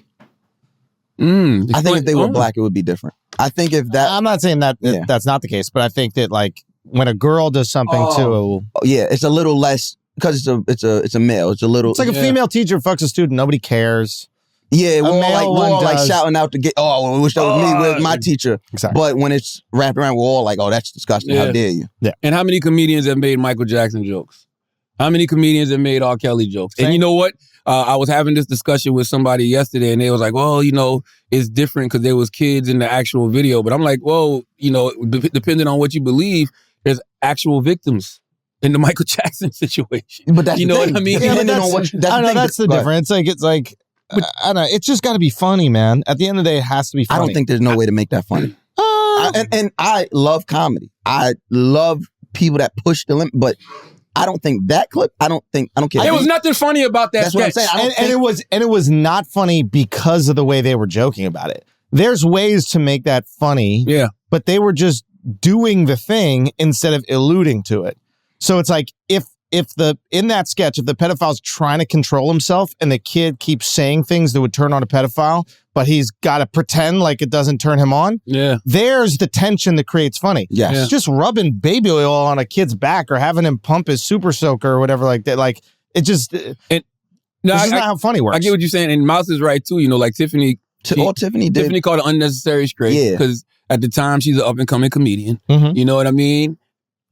I think if they were black, it would be different. I think if that... I'm not saying that that's not the case, but I think that, like, when a girl does something yeah, it's a little less... Because it's a male. It's a little... It's like a female teacher fucks a student. Nobody cares. Yeah, we're all like shouting out to get... Oh, I wish that was me with my teacher. Exactly. But when it's wrapped around, we're all like, oh, that's disgusting. How dare you? Yeah. And how many comedians have made Michael Jackson jokes? How many comedians have made R. Kelly jokes? And you know what? I was having this discussion with somebody yesterday, and they was like, well, it's different because there was kids in the actual video. But I'm like, well, depending on what you believe, there's actual victims in the Michael Jackson situation. But that's what I mean? Yeah, that's the difference. It's like, I don't know. It's just got to be funny, man. At the end of the day, it has to be funny. I don't think there's no way to make that funny. And I love comedy. I love people that push the limit, but I don't think that clip. I don't care. There was nothing funny about that. That's what I'm saying. And it was not funny because of the way they were joking about it. There's ways to make that funny. Yeah. But they were just doing the thing instead of alluding to it. So it's like if in that sketch, if the pedophile's trying to control himself and the kid keeps saying things that would turn on a pedophile, but he's got to pretend like it doesn't turn him on. Yeah. There's the tension that creates funny. Yes. Yeah. Just rubbing baby oil on a kid's back or having him pump his super soaker or whatever like that. Like, it just... It's just not how funny works. I get what you're saying. And Mouse is right, too. Like Tiffany... All Tiffany did... Tiffany called it unnecessary straight. Yeah. Because at the time, she's an up-and-coming comedian. Mm-hmm. You know what I mean?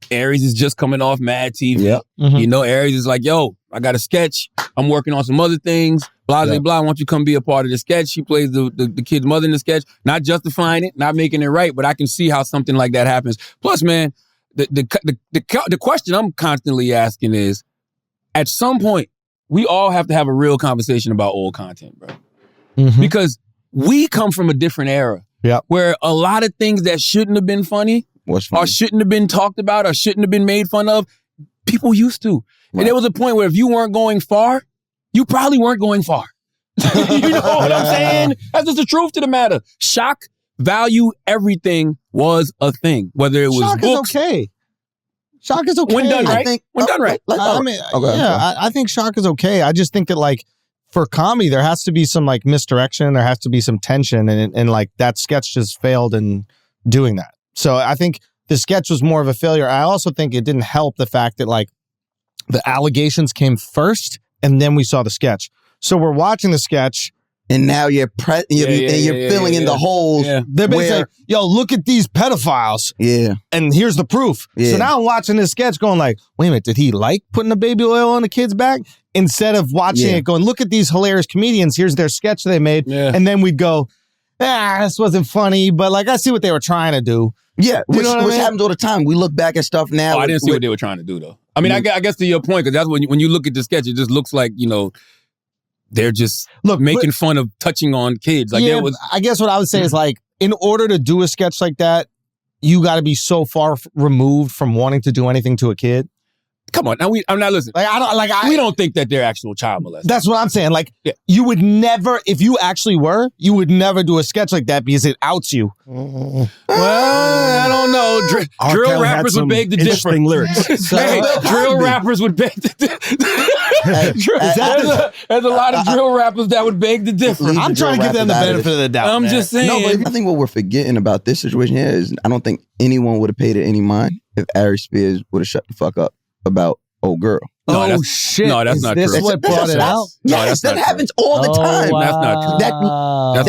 Aries is just coming off Mad TV. Yep. Mm-hmm. Aries is like, yo, I got a sketch. I'm working on some other things. Blah, blah, blah. Why don't you come be a part of the sketch? She plays the kid's mother in the sketch. Not justifying it, not making it right, but I can see how something like that happens. Plus, man, the question I'm constantly asking is, at some point, we all have to have a real conversation about old content, bro. Mm-hmm. Because we come from a different era. Yep. Where a lot of things that shouldn't have been funny or shouldn't have been talked about or shouldn't have been made fun of, people used to. Right. And there was a point where if you weren't going far, you probably weren't going far. You know what I'm saying? That's just the truth to the matter. Shock value, everything was a thing. Whether it was Shock books. Is okay. Shock is okay. When done right. When done right. I think shock is okay. I just think that, like, for comedy, there has to be some, like, misdirection. There has to be some tension. And like, that sketch just failed in doing that. So I think the sketch was more of a failure. I also think it didn't help the fact that, like, the allegations came first and then we saw the sketch. So we're watching the sketch. And now you're filling in the holes. Yeah. They're basically like, yo, look at these pedophiles. Yeah. And here's the proof. Yeah. So now I'm watching this sketch going like, wait a minute, did he like putting the baby oil on the kid's back? Instead of watching it going, look at these hilarious comedians. Here's their sketch they made. Yeah. And then we'd go, this wasn't funny, but like, I see what they were trying to do. Yeah, which happens all the time. We look back at stuff now. I didn't see what they were trying to do, though. I mean, I guess to your point, because that's when you look at the sketch, it just looks like, they're just making fun of touching on kids. Like, I guess what I would say is, like, in order to do a sketch like that, you got to be so far removed from wanting to do anything to a kid. Come on, now I'm not listening. Like, we don't think that they're actual child molesters. That's what I'm saying. Like, you would never, if you actually were, you would never do a sketch like that because it outs you. Well, I don't know. Drill rappers would beg the difference. Lyrics. Drill rappers would beg the difference. There's a lot of drill rappers that would beg the difference. I'm trying to give them the benefit of the doubt. I'm just saying. No, but I think what we're forgetting about this situation here is I don't think anyone would have paid it any mind if Ari Spears would have shut the fuck up about old girl. No, oh that's- shit! no, that's Is not this true. what brought it out? No, Yes, that's not that true. happens all the Oh, time. wow. That's not true.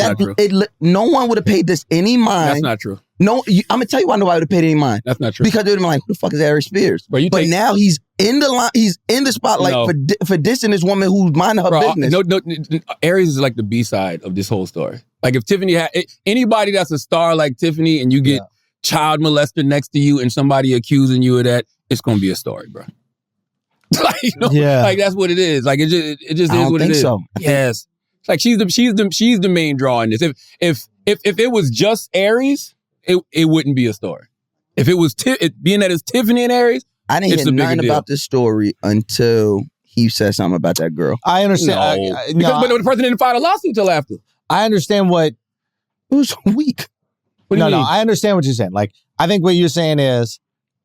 That's not true. No one would have paid this any mind. That's not true. No, I'm gonna tell you why nobody would have paid any mind. That's not true. Because they would have been like, "Who the fuck is Aries Spears?" Bro, you but take- now he's in the line. He's in the spotlight No. for dissing this woman who's minding her Bro, business. no, Aries is like the B side of this whole story. Like if Tiffany had anybody that's a star like Tiffany, and you get child molester next to you, and somebody accusing you of that, it's gonna be a story, bro. Like, you know, like that's what it is. Like it just is I don't what it think is. so. Yes, like she's the main draw in this. If it was just Aries, it wouldn't be a story. If it was being that it's Tiffany and Aries, I didn't it's hear a bigger nothing deal. about this story until he said something about that girl. I understand. No. But the person didn't file a lawsuit till after. I understand what. It was weak. What do No, you no, mean? I understand what you're saying. Like, I think what you're saying is,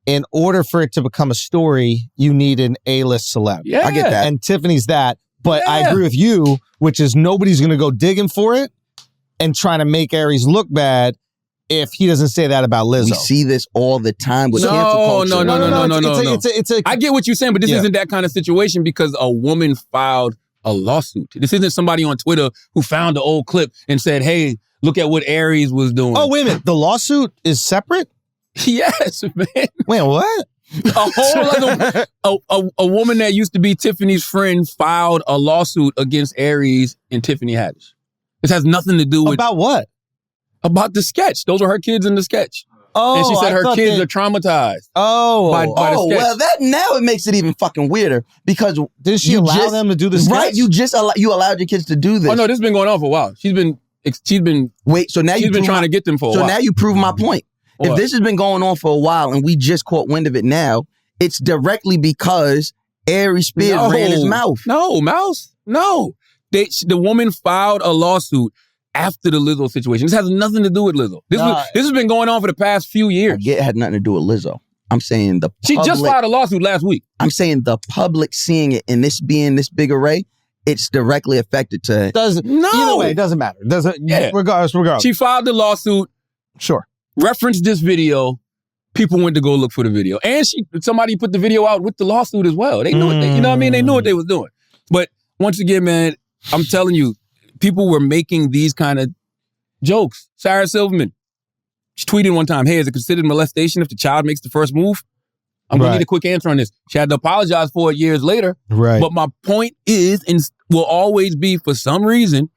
in order for it to become a story, you need an A-list celeb. Yeah. I get that. And Tiffany's that. But I Yeah. agree with you, which is nobody's going to go digging for it and trying to make Aries look bad if he doesn't say that about Lizzo. We see this all the time with No, cancel culture. no. It's a I get what you're saying, but this isn't that kind of situation because a woman filed a lawsuit. This isn't somebody on Twitter who found the old clip and said, "Hey, look at what Aries was doing." Oh, wait a minute. The lawsuit is separate? Yes, man. Wait, what? A whole other a woman that used to be Tiffany's friend filed a lawsuit against Aries and Tiffany Haddish. This has nothing to do with About what? about the sketch. Those are her kids in the sketch. Oh, And she said I her thought kids they- are traumatized. Oh, by the Oh, sketch. well, that now it makes it even fucking weirder because did she you allow just- them to do the sketch? right? You allowed your kids to do this. Oh no, this has been going on for a while. She's been Wait, so now she's you been prove trying my- to get them for a So while. now you prove my point. If What? this has been going on for a while and we just caught wind of it now, it's directly because Aries Spears ran his mouth. No, Mouse. No. The woman filed a lawsuit after the Lizzo situation. This has nothing to do with Lizzo. This has been going on for the past few years. It had nothing to do with Lizzo. I'm saying the She just public- filed a lawsuit last week. I'm saying the public seeing it and this being this big array, it's directly affected to Doesn't No. Either way, it doesn't matter. Doesn't Yeah. regardless. She filed the lawsuit, Sure. referenced this video. People went to go look for the video. And somebody put the video out with the lawsuit as well. They knew what you know what I mean? They knew what they was doing. But once again, man, I'm telling you, people were making these kind of jokes. Sarah Silverman, she tweeted one time, "Hey, is it considered molestation if the child makes the first move?" I'm going to Right. need a quick answer on this. She had to apologize for it years later. Right. But my point is, and will always be, for some reason,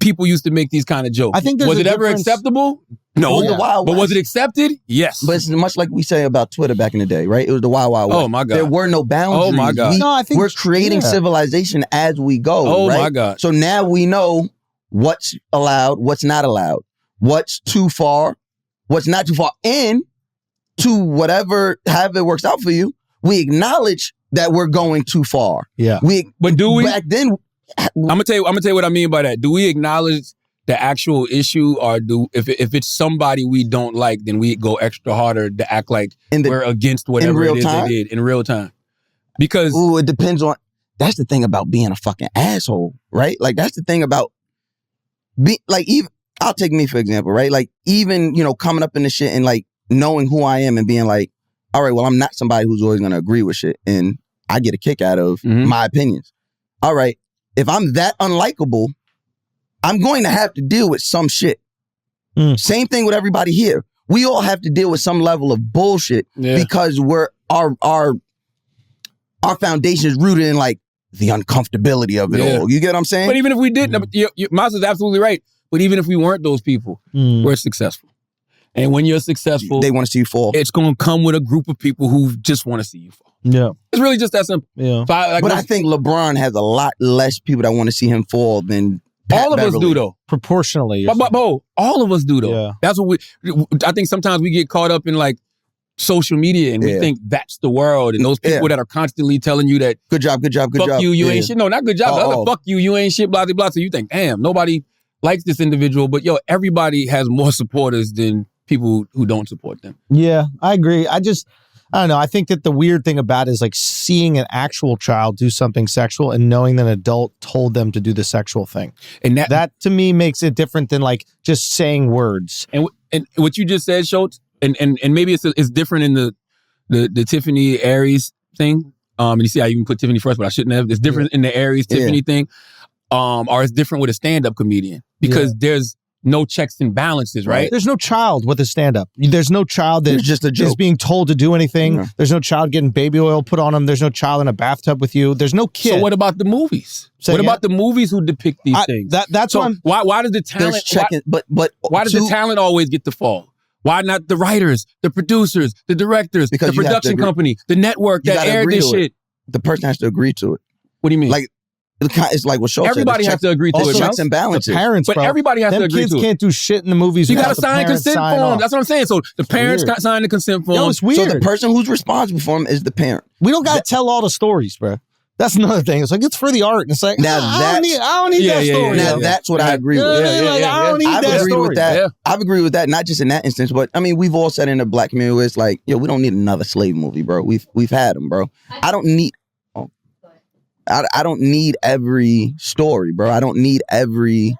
people used to make these kind of jokes. I think there's was a it ever difference- acceptable? No. It was the Wild But was West. it accepted? Yes. But it's much like we say about Twitter back in the day, right? It was the Wild Wild West. Oh, my God. There were no boundaries. Oh, my God. No, I think We're creating civilization as we go. Oh, right? my God. So now we know what's allowed, what's not allowed, what's too far, what's not too far, and to however it works out for you, we acknowledge that we're going too far. Yeah. But do we? Back then, I'm gonna tell you what I mean by that. Do we acknowledge the actual issue, or if it's somebody we don't like, then we go extra harder to act like we're against whatever real it is time? they did in real time? Because it depends on. That's the thing about being a fucking asshole, right? Like that's the thing about even. I'll take me for example, right? Like even coming up in the shit and like knowing who I am and being like, all right, well I'm not somebody who's always gonna agree with shit, and I get a kick out of my opinions. All right, if I'm that unlikable, I'm going to have to deal with some shit. Same thing with everybody here. We all have to deal with some level of bullshit because our foundation is rooted in like the uncomfortability of it all. You get what I'm saying? But even if we didn't, Miles is absolutely right. But even if we weren't those people, we're successful. And when you're successful, they want to see you fall. It's going to come with a group of people who just want to see you fall. Yeah. It's really just that simple. Yeah. But I think LeBron has a lot less people that want to see him fall than Pat all of Beverly. us do though. Proportionally. But all of us do though. Yeah. That's what I think sometimes we get caught up in like social media and we think that's the world, and those people that are constantly telling you that good job, fuck you, you ain't shit. No, not good job. The other, fuck you, you ain't shit, blah, blah, blah. So you think, damn, nobody likes this individual, but everybody has more supporters than people who don't support them. Yeah, I agree. I don't know. I think that the weird thing about it is like seeing an actual child do something sexual and knowing that an adult told them to do the sexual thing. And that to me makes it different than like just saying words. And what you just said, Schultz, and maybe it's different in the Tiffany Aries thing. And you see how you can put Tiffany first, but I shouldn't have. It's different in the Aries Tiffany thing. Or it's different with a stand-up comedian because there's no checks and balances, right? There's no child with a stand-up. There's no child that just a joke. is being told to do anything. Yeah. There's no child getting baby oil put on them. There's no child in a bathtub with you. There's no kid. So what about the movies? What about the movies who depict these things? That's so why does the talent why does the talent always get the fall? Why not the writers, the producers, the directors, Because the production company, the network that aired this shit? The person has to agree to it. What do you mean? Like, it's like what Schultz everybody said. has to agree to it. Checks and balances. The parents, but bro. everybody has to agree to it. Kids can't do shit in the movies. You got to without sign the parents consent sign form. off. That's what I'm saying. So the parents got signed the consent form. Yo, it's weird. So the person who's responsible for them is the parent. We don't got to tell all the stories, bro. That's another thing. It's like, it's for the art. And it's like, Now I don't need that story. Now that's what I agree with. I don't need that agree story. with that. I've agreed with that, not just in that instance, but I mean, we've all said in the black community where it's like, yo, we don't need another slave movie, bro. We've had them, bro. I don't need every story, bro. I don't need every.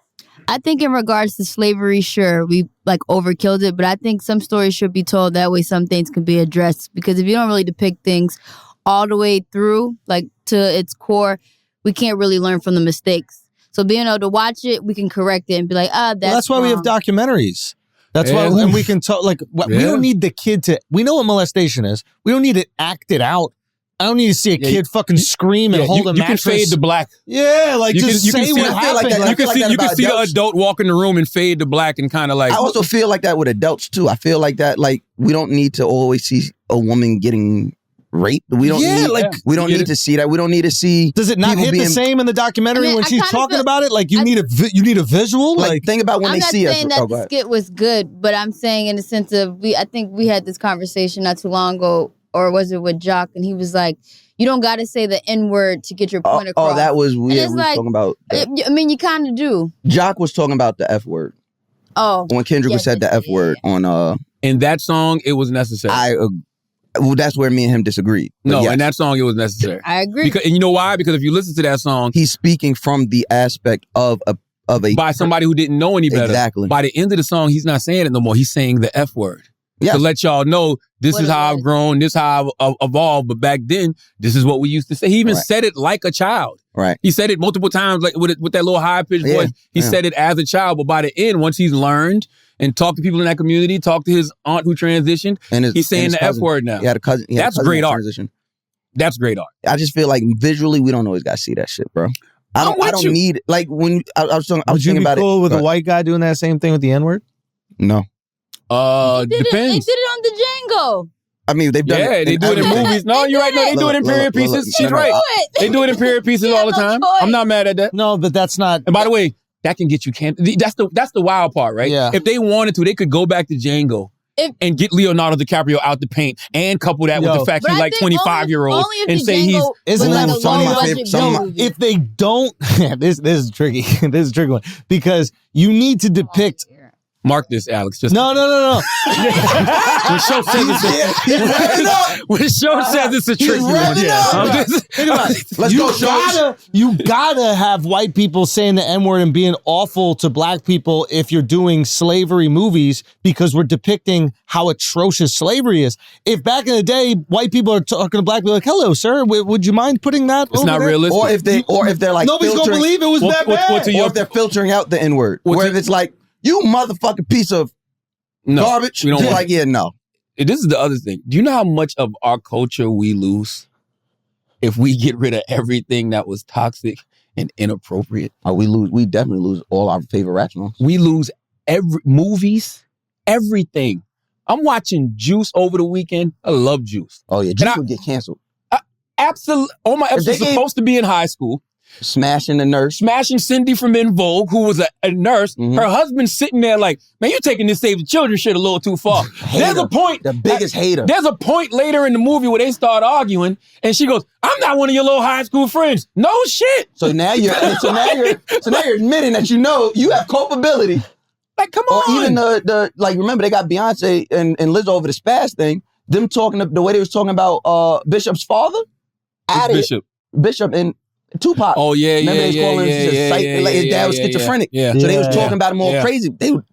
I think in regards to slavery, sure, we like overkilled it, but I think some stories should be told. That way some things can be addressed. Because if you don't really depict things all the way through, like to its core, we can't really learn from the mistakes. So being able to watch it, we can correct it and be like, that's why we have documentaries. That's why, and we can talk, like, we don't need the kid to, we know what molestation is. We don't need it acted out. I don't need to see a kid fucking scream and hold a mattress. You can fade the black. Yeah, like you just can say what happened. You can see the adult walk in the room and fade the black and kind of like. I also feel like that with adults too. I feel like that, like, we don't need to always see a woman getting raped. We don't need to see that. We don't need to see. Does it not hit the same in the documentary when she's talking about it? Like, you need a visual. Like, think about when they see us. I'm not saying that the skit was good, but I'm saying in the sense of I think we had this conversation not too long ago, or was it with Jock? And he was like, you don't got to say the N-word to get your point across. Oh, that was weird. We were talking about that. I mean, you kind of do. Jock was talking about the F word. Oh. When Kendrick said the F word on... In that song, it was necessary. Well, that's where me and him disagreed. No, in that song, it was necessary. I agree. And you know why? Because if you listen to that song... He's speaking from the aspect of a by somebody who didn't know any better. Exactly. By the end of the song, he's not saying it no more. He's saying the F word. Yes. To let y'all know, this is how I've grown, this is how I've evolved. But back then, this is what we used to say. He even said it like a child. Right. He said it multiple times, like with that little high-pitched voice. He said it as a child. But by the end, once he's learned and talked to people in that community, talked to his aunt who transitioned, he's saying the F word now. He had a cousin. That's great art. That's great art. I just feel like visually, we don't always got to see that shit, bro. I don't need, like, when I was thinking about it. Would you be cool with a white guy doing that same thing with the N-word? No. Depends. They did it on the Django. I mean, they've done it. They do it in movies. No, you're right. No, they do it in period pieces. She's right. They do it in period pieces all the time. I'm not mad at that. No, but that's not. And by the way, that can get you canceled. That's the wild part, right? Yeah. If they wanted to, they could go back to Django and get Leonardo DiCaprio out the paint and couple that with the fact he's like 25-year-old and say he's. Isn't that like funny? If they don't, this is tricky. This is a tricky one because you need to depict. Mark this, Alex. Just no. When Show says it's a tricky one. Think about it. Let's go, Show. You gotta have white people saying the N-word and being awful to black people if you're doing slavery movies because we're depicting how atrocious slavery is. If back in the day, white people are talking to black people like, hello, sir, would you mind putting that It's over not there? realistic. Or if they're like nobody's gonna believe it was that bad. Or if they're filtering out the N-word. Where if it's like, you motherfucking piece of garbage. We don't want like, no. This is the other thing. Do you know how much of our culture we lose if we get rid of everything that was toxic and inappropriate? Oh, we definitely lose all our favorite rap songs. We lose movies, everything. I'm watching Juice over the weekend. I love Juice. Oh yeah, Juice would get canceled. Absolutely. All my episodes supposed to be in high school. Smashing the nurse. Smashing Cindy from In Vogue, who was a nurse. Mm-hmm. Her husband's sitting there like, man, you're taking this Save the Children shit a little too far. There's a point. The biggest hater. There's a point later in the movie where they start arguing, and she goes, I'm not one of your little high school friends. No shit. So now you're admitting that you have culpability. Like, come on. Or even the remember they got Beyonce and Lizzo over the spaz thing. Them talking the way they was talking about Bishop's father. Bishop and Tupac. Oh yeah, remember yeah, they was calling his dad was schizophrenic. Yeah. So they was talking about him all crazy.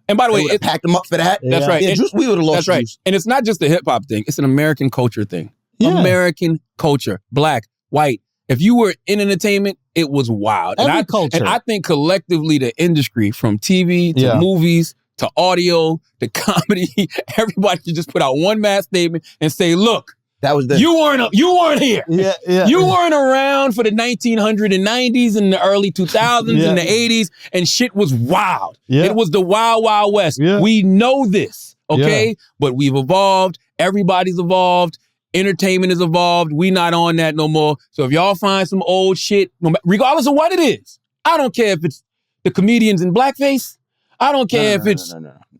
And by the way, it packed him up for that. That's right. Yeah, Juice, we would have lost. That's right. Juice. And it's not just a hip hop thing. It's an American culture thing. Yeah. American culture. Black, white. If you were in entertainment, it was wild. Every culture. And I think collectively the industry, from TV to movies to audio to comedy, everybody should just put out one mass statement and say, look, that was you weren't here. Yeah. You weren't around for the 1990s and the early 2000s and the 80s, and shit was wild. Yeah. It was the wild, wild west. Yeah. We know this, okay? Yeah. But we've evolved. Everybody's evolved. Entertainment is evolved. We not on that no more. So if y'all find some old shit, regardless of what it is, I don't care if it's the comedians in blackface. I don't care if it's...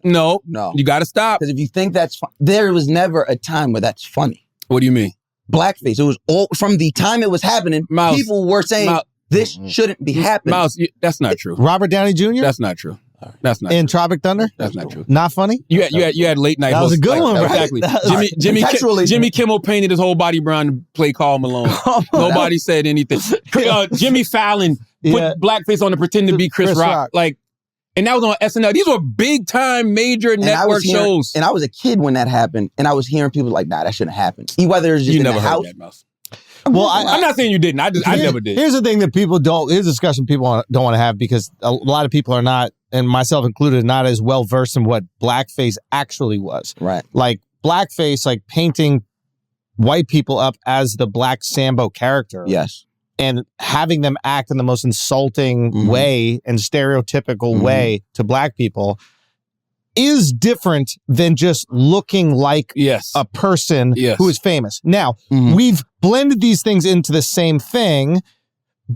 No. You got to stop. Because if you think that's fun, there was never a time where that's funny. What do you mean? Blackface. It was all from the time it was happening. Mouse, people were saying this shouldn't be happening. Mouse, that's not true. Robert Downey Jr.? That's not true. That's not in true. Tropic Thunder? That's not true. Not funny? You had late night. That was a good one, right? Exactly. Jimmy Kimmel painted his whole body brown to play Karl Malone. Nobody said anything. Jimmy Fallon put blackface on to pretend to be Chris Rock. And that was on SNL. These were big time, major network shows. And I was a kid when that happened, and I was hearing people like, nah, that shouldn't happen. Whether it's just in the house. Heard that, Mouse. Well, I'm not saying you didn't. I never did. Here's the thing that people don't. Here's a discussion people don't want to have because a lot of people are not, and myself included, not as well versed in what blackface actually was. Right. Like blackface, like painting white people up as the Black Sambo character. Yes. And having them act in the most insulting way and stereotypical way to black people is different than just looking like a person who is famous. Now, we've blended these things into the same thing,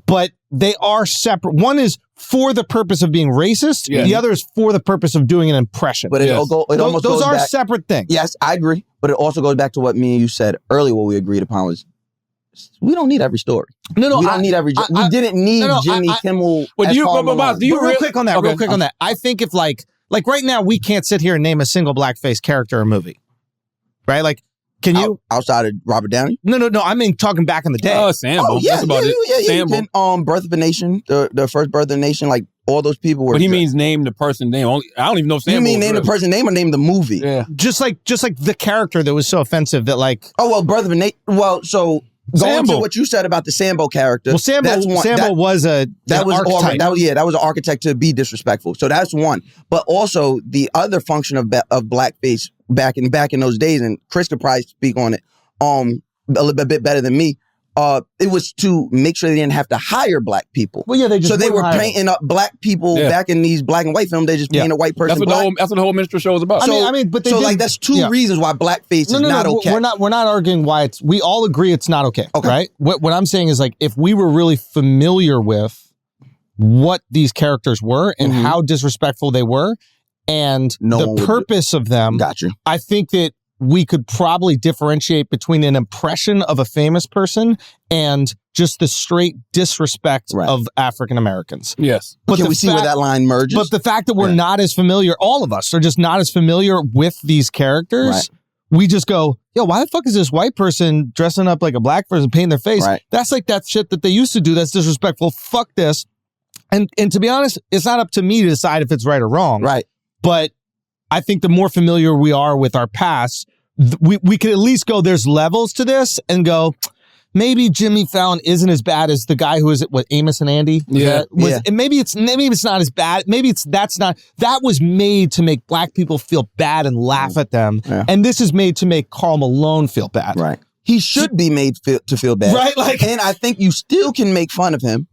but they are separate. One is for the purpose of being racist. The other is for the purpose of doing an impression. But those are separate things. Yes, I agree. But it also goes back to what me and you said earlier. What we agreed upon was we don't need every story. We don't need every. We didn't need Jimmy Kimmel. But real quick on that. Okay. Real quick on that. I think if like right now we can't sit here and name a single blackface character or movie, right? Like, can you outside of Robert Downey? No. I mean, talking back in the day. Sambo. Oh, yeah, that's about it. Yeah. Sambo. Birth of a Nation, the first Birth of a Nation, like all those people were. But he means name the person name. I don't even know if Sambo. You mean name the person name or name the movie? Yeah. Just like the character that was so offensive that like. Oh well, Birth of a Nation. Well, so. Going to what you said about the Sambo character. Well, Sambo was an archetype. That was an architect to be disrespectful. So that's one. But also the other function of blackface back in those days, and Chris could probably speak on it a little bit better than me. It was to make sure they didn't have to hire black people. Well, yeah, they were painting up black people back in these black and white films. They just painted a white person. That's what the whole minstrel show was about. That's two reasons why blackface is not okay. We're not arguing why it's. We all agree it's not okay. Right? What I'm saying is like if we were really familiar with what these characters were and how disrespectful they were and the purpose of them. Got you. I think that we could probably differentiate between an impression of a famous person and just the straight disrespect of African Americans. Yes. But can we see where that line merges? But the fact that we're not as familiar, all of us are just not as familiar with these characters. Right. We just go, yo, why the fuck is this white person dressing up like a black person, painting their face? Right. That's like that shit that they used to do. That's disrespectful. Fuck this. And to be honest, it's not up to me to decide if it's right or wrong. Right. But I think the more familiar we are with our past, we could at least go, there's levels to this and go, maybe Jimmy Fallon isn't as bad as the guy who is it, Amos and Andy? And maybe it's not as bad. Maybe that was made to make black people feel bad and laugh at them. Yeah. And this is made to make Karl Malone feel bad. Right. He should be made to feel bad. Right. Like, and I think you still can make fun of him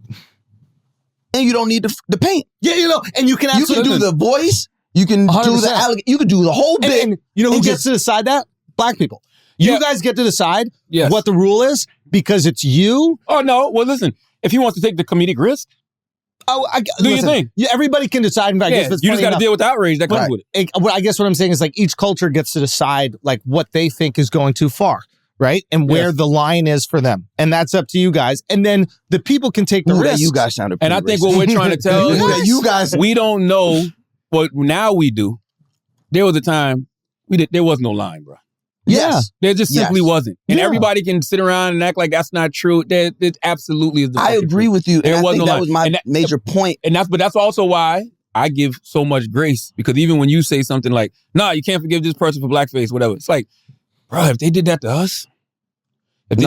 and you don't need the paint. Yeah, and you can do the voice. You can 100%. Do the you can do the whole bit. And you know who gets to decide that? Black people. You guys get to decide what the rule is because it's you. Oh, no. Well, listen, if he wants to take the comedic risk, do your thing. Everybody can decide. I guess you just got to deal with the outrage that comes with it. I guess what I'm saying is like each culture gets to decide like what they think is going too far. Right. And where the line is for them. And that's up to you guys. And then the people can take the risk. You guys sounded and I think what we're trying to tell is you guys, we don't know. Well, now we do. There was a time there was no line, bro. Yes. There just simply wasn't. And everybody can sit around and act like that's not true. There absolutely is. I agree with you. There was no line. That was my major point. But that's also why I give so much grace, because even when you say something like, nah, you can't forgive this person for blackface, whatever. It's like, bro, if they did that to us, If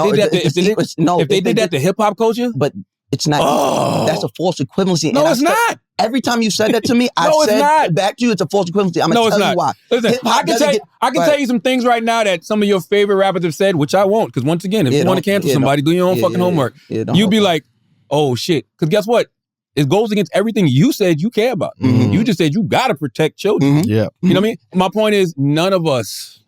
they did that to hip hop culture, but it's not. That's a false equivalency. No, it's not. Every time you said that to me, I said back to you, it's a false equivalency. I'm gonna tell you why. Listen, I can tell you some things right now that some of your favorite rappers have said, which I won't, because once again, if you want to cancel somebody, do your own fucking homework. You'd be like, oh shit, because guess what? It goes against everything you said you care about. Mm-hmm. You just said you gotta protect children. Yeah, you know what I mean. My point is, none of us.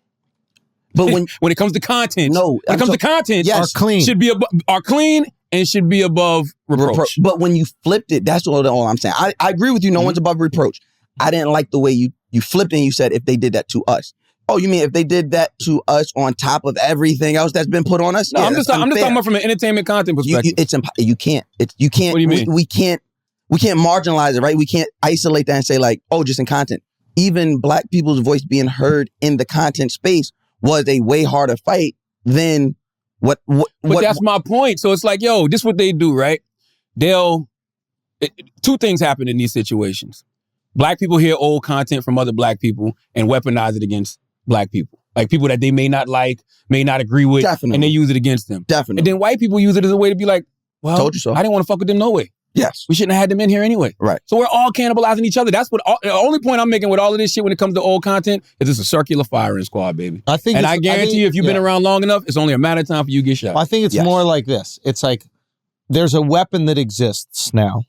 But when it comes to content, yes, are clean. Should be are clean and should be above reproach. But when you flipped it, that's all I'm saying. I agree with you. No one's above reproach. I didn't like the way you flipped it and you said if they did that to us. Oh, you mean if they did that to us on top of everything else that's been put on us? No, yeah, I'm just talking about from an entertainment content perspective. You can't. You can't. What do you mean? We can't marginalize it, right? We can't isolate that and say like, oh, just in content. Even black people's voice being heard in the content space was a way harder fight than what that's my point. So it's like, yo, this is what they do, right? Two things happen in these situations. Black people hear old content from other black people and weaponize it against black people. Like people that they may not like, may not agree with, and they use it against them. Definitely. And then white people use it as a way to be like, well, told you so. I didn't want to fuck with them no way. Yes. We shouldn't have had them in here anyway. Right. So we're all cannibalizing each other. That's what the only point I'm making with all of this shit when it comes to old content is it's a circular firing squad, baby. I guarantee you, if you've been around long enough, it's only a matter of time for you to get shot. I think it's more like this. It's like there's a weapon that exists now,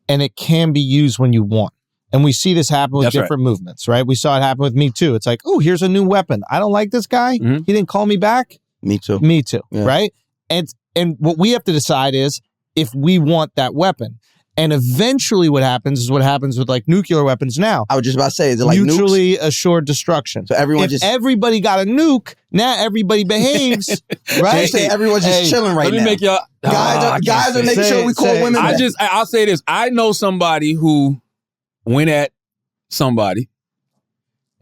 and it can be used when you want. And we see this happen with different movements, right? We saw it happen with Me Too. It's like, oh, here's a new weapon. I don't like this guy. Mm-hmm. He didn't call me back. Me too. Me too. Yeah. Right? And what we have to decide is if we want that weapon. And eventually what happens is what happens with like nuclear weapons now. I was just about to say, is it like mutually assured destruction. So everyone everybody got a nuke, now everybody behaves, right? Say everyone's just chilling right now. Let me make y'all... Guys are making sure we call women back. I'll say this. I know somebody who went at somebody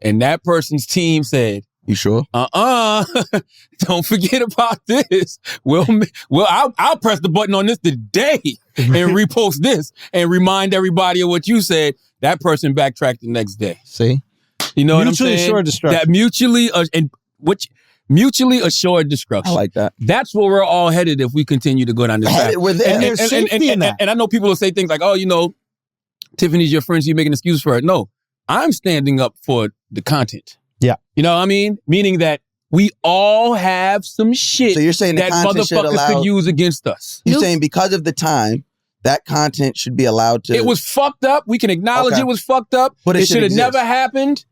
and that person's team said, you sure? Don't forget about this. I'll press the button on this today and repost this and remind everybody of what you said. That person backtracked the next day. See? You know what I'm saying? Mutually assured destruction. That mutually assured destruction. I like that. That's where we're all headed if we continue to go down this path. And there's safety in that. And I know people will say things like, oh, you know, Tiffany's your friend, so you make an excuse for it. No, I'm standing up for the content. Yeah. You know what I mean? Meaning that we all have some shit so you're saying that motherfuckers could use against us. You're saying because of the time, that content should be allowed to... It was fucked up. We can acknowledge it was fucked up. But it should have never happened.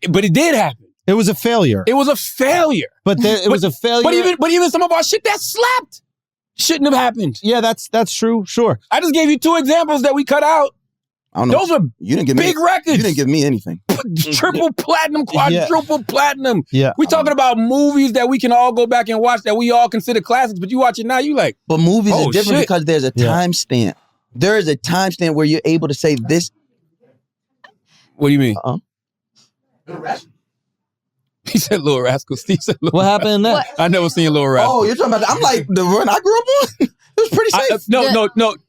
But it did happen. It was a failure. It was a failure. But it was a failure. But even some of our shit that slapped shouldn't have happened. Yeah, that's true. Sure. I just gave you 2 examples that we cut out. I don't know. Those are you didn't give big records. You didn't give me anything. Triple platinum, quadruple platinum. Yeah. We talking about movies that we can all go back and watch that we all consider classics, but you watch it now, you like. But movies are different shit. because there's a timestamp. There is a timestamp where you're able to say this. What do you mean? He said Little Rascal. Steve said Little What happened in that? I never seen Little Rascal. Oh, you're talking about that. I'm like, the run I grew up on? It was pretty safe.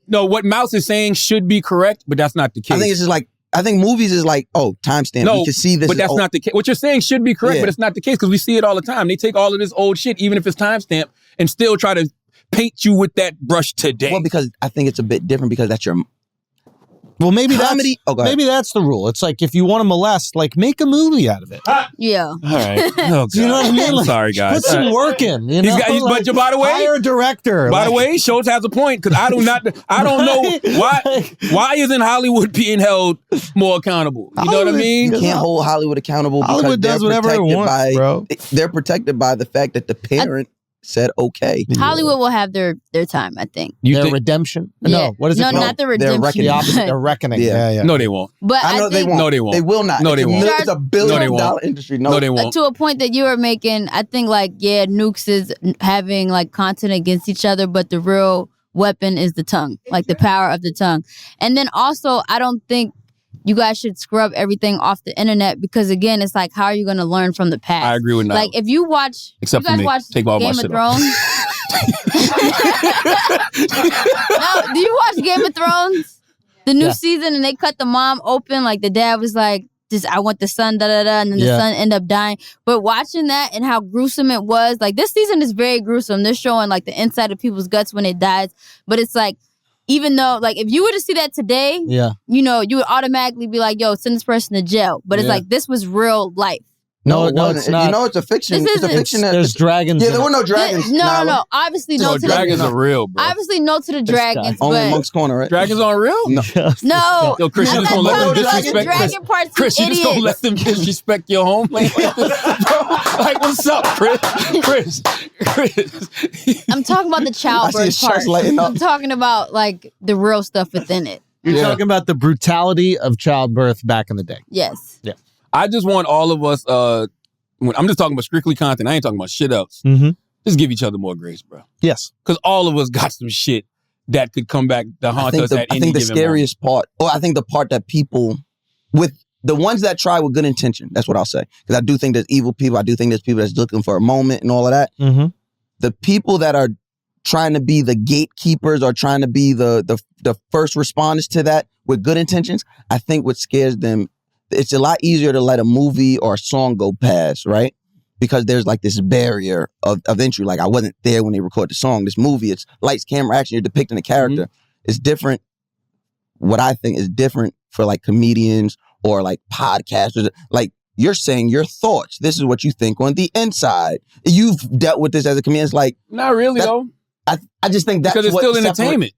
No. What Mouse is saying should be correct, but that's not the case. I think it's just like, I think movies is like, oh, timestamp. No, we can see this. But that's not the case. What you're saying should be correct, but it's not the case because we see it all the time. They take all of this old shit, even if it's timestamp, and still try to paint you with that brush today. Well, because I think it's a bit different because that's your... Well, maybe comedy. Maybe that's the rule. It's like if you want to molest, like make a movie out of it. Yeah. All right. Oh, you know what I mean? I'm like, sorry, guys. Put some work in. You know? But by the way, hire a director. By the way, Schultz has a point because I don't know why isn't Hollywood being held more accountable? You know what I mean? You can't hold Hollywood accountable because Hollywood does whatever it wants, bro. They're protected by the fact that the parent said okay. Hollywood will have their time, I think. Their redemption? Yeah. No, what is it called? Not the redemption. The opposite, their reckoning. Yeah. No, they won't. But I know they won't. No, they won't. They will not. No, they won't. It's $1 billion industry. No, they won't. To a point that you were making, I think Nukes is having like content against each other, but the real weapon is the tongue, like the power of the tongue. And then also, I don't think you guys should scrub everything off the internet because again, it's like, how are you going to learn from the past? I agree with that. Like if you watch, except you guys for me, watch take all Game my of shit Thrones. No, do you watch Game of Thrones? The new season, and they cut the mom open. Like the dad was like, this, I want the son, da da da, and then the son end up dying. But watching that and how gruesome it was, like this season is very gruesome. They're showing like the inside of people's guts when it dies. But it's like, even though, like, if you were to see that today, you know, you would automatically be like, yo, send this person to jail. But it's like, this was real life. No, it's not. You know, it's a fiction. It's a fiction. There's dragons. Yeah, there were no dragons. No. Obviously, no to the dragons are real, bro. Obviously, no to the dragons. Only but Monk's Corner, right? Dragons aren't real? no. Yo, Chris, you just gonna let them disrespect dragon parts. Chris, you just gonna let them disrespect your homeland like this? Bro, like, what's up, Chris? I'm talking about the childbirth part. I'm talking about like the real stuff within it. You're talking about the brutality of childbirth back in the day. Yes. Yeah. I just want all of us, I'm just talking about strictly content. I ain't talking about shit else. Mm-hmm. Just give each other more grace, bro. Yes. Because all of us got some shit that could come back to haunt us at any given moment. I think the scariest part, or I think the part that people, with the ones that try with good intention, that's what I'll say. Because I do think there's evil people. I do think there's people that's looking for a moment and all of that. Mm-hmm. The people that are trying to be the gatekeepers or trying to be the first responders to that with good intentions, I think what scares them, it's a lot easier to let a movie or a song go past, right? Because there's like this barrier of entry. Like, I wasn't there when they recorded the song. This movie, it's lights, camera, action. You're depicting a character. Mm-hmm. It's different. What I think is different for like comedians or like podcasters. Like, you're saying your thoughts. This is what you think on the inside. You've dealt with this as a comedian. It's like, not really, though. I just think that's because it's still entertainment.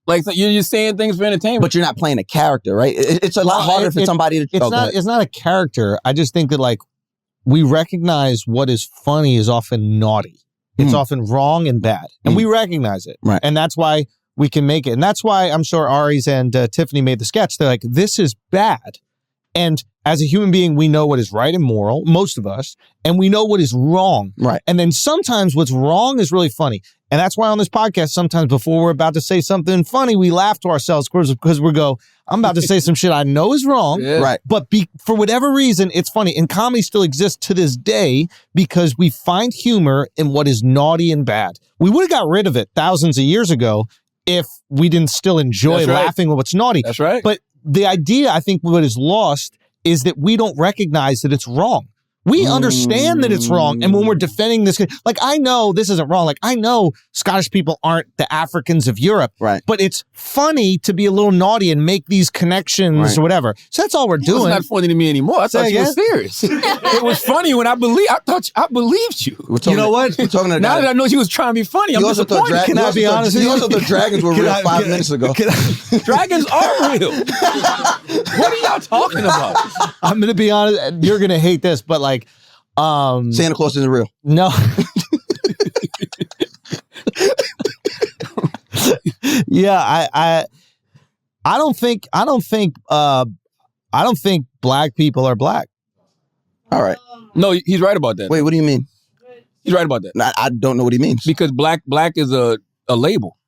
Like, so you're just saying things for entertainment. But you're not playing a character, right? It's a lot harder for somebody to... It's not a character. I just think that, like, we recognize what is funny is often naughty. It's often wrong and bad. And we recognize it. Right. And that's why we can make it. And that's why I'm sure Ari's and Tiffany made the sketch. They're like, this is bad. And as a human being, we know what is right and moral, most of us, and we know what is wrong. Right. And then sometimes what's wrong is really funny. And that's why on this podcast, sometimes before we're about to say something funny, we laugh to ourselves because we go, I'm about to say some shit I know is wrong. Yeah. Right. But for whatever reason, it's funny. And comedy still exists to this day because we find humor in what is naughty and bad. We would have got rid of it thousands of years ago if we didn't still enjoy laughing at what's naughty. That's right. But the idea, I think, what is lost is that we don't recognize that it's wrong. We understand that it's wrong. And when we're defending this, like, I know this isn't wrong. Like, I know Scottish people aren't the Africans of Europe. Right. But it's funny to be a little naughty and make these connections or whatever. So that's all we're doing. It's not funny to me anymore. I thought you were serious. It was funny when I believed you. You know what? We're talking to now that I know you was trying to be funny, I'm disappointed. Can I be honest with you? You also thought dragons were real 5 minutes ago. Dragons are real. What are y'all talking about? I'm going to be honest. You're going to hate this, but like, Santa Claus isn't real. No. Yeah, I don't think black people are black. All right. No, he's right about that. Wait, what do you mean? He's right about that. I don't know what he means. Because black is a label.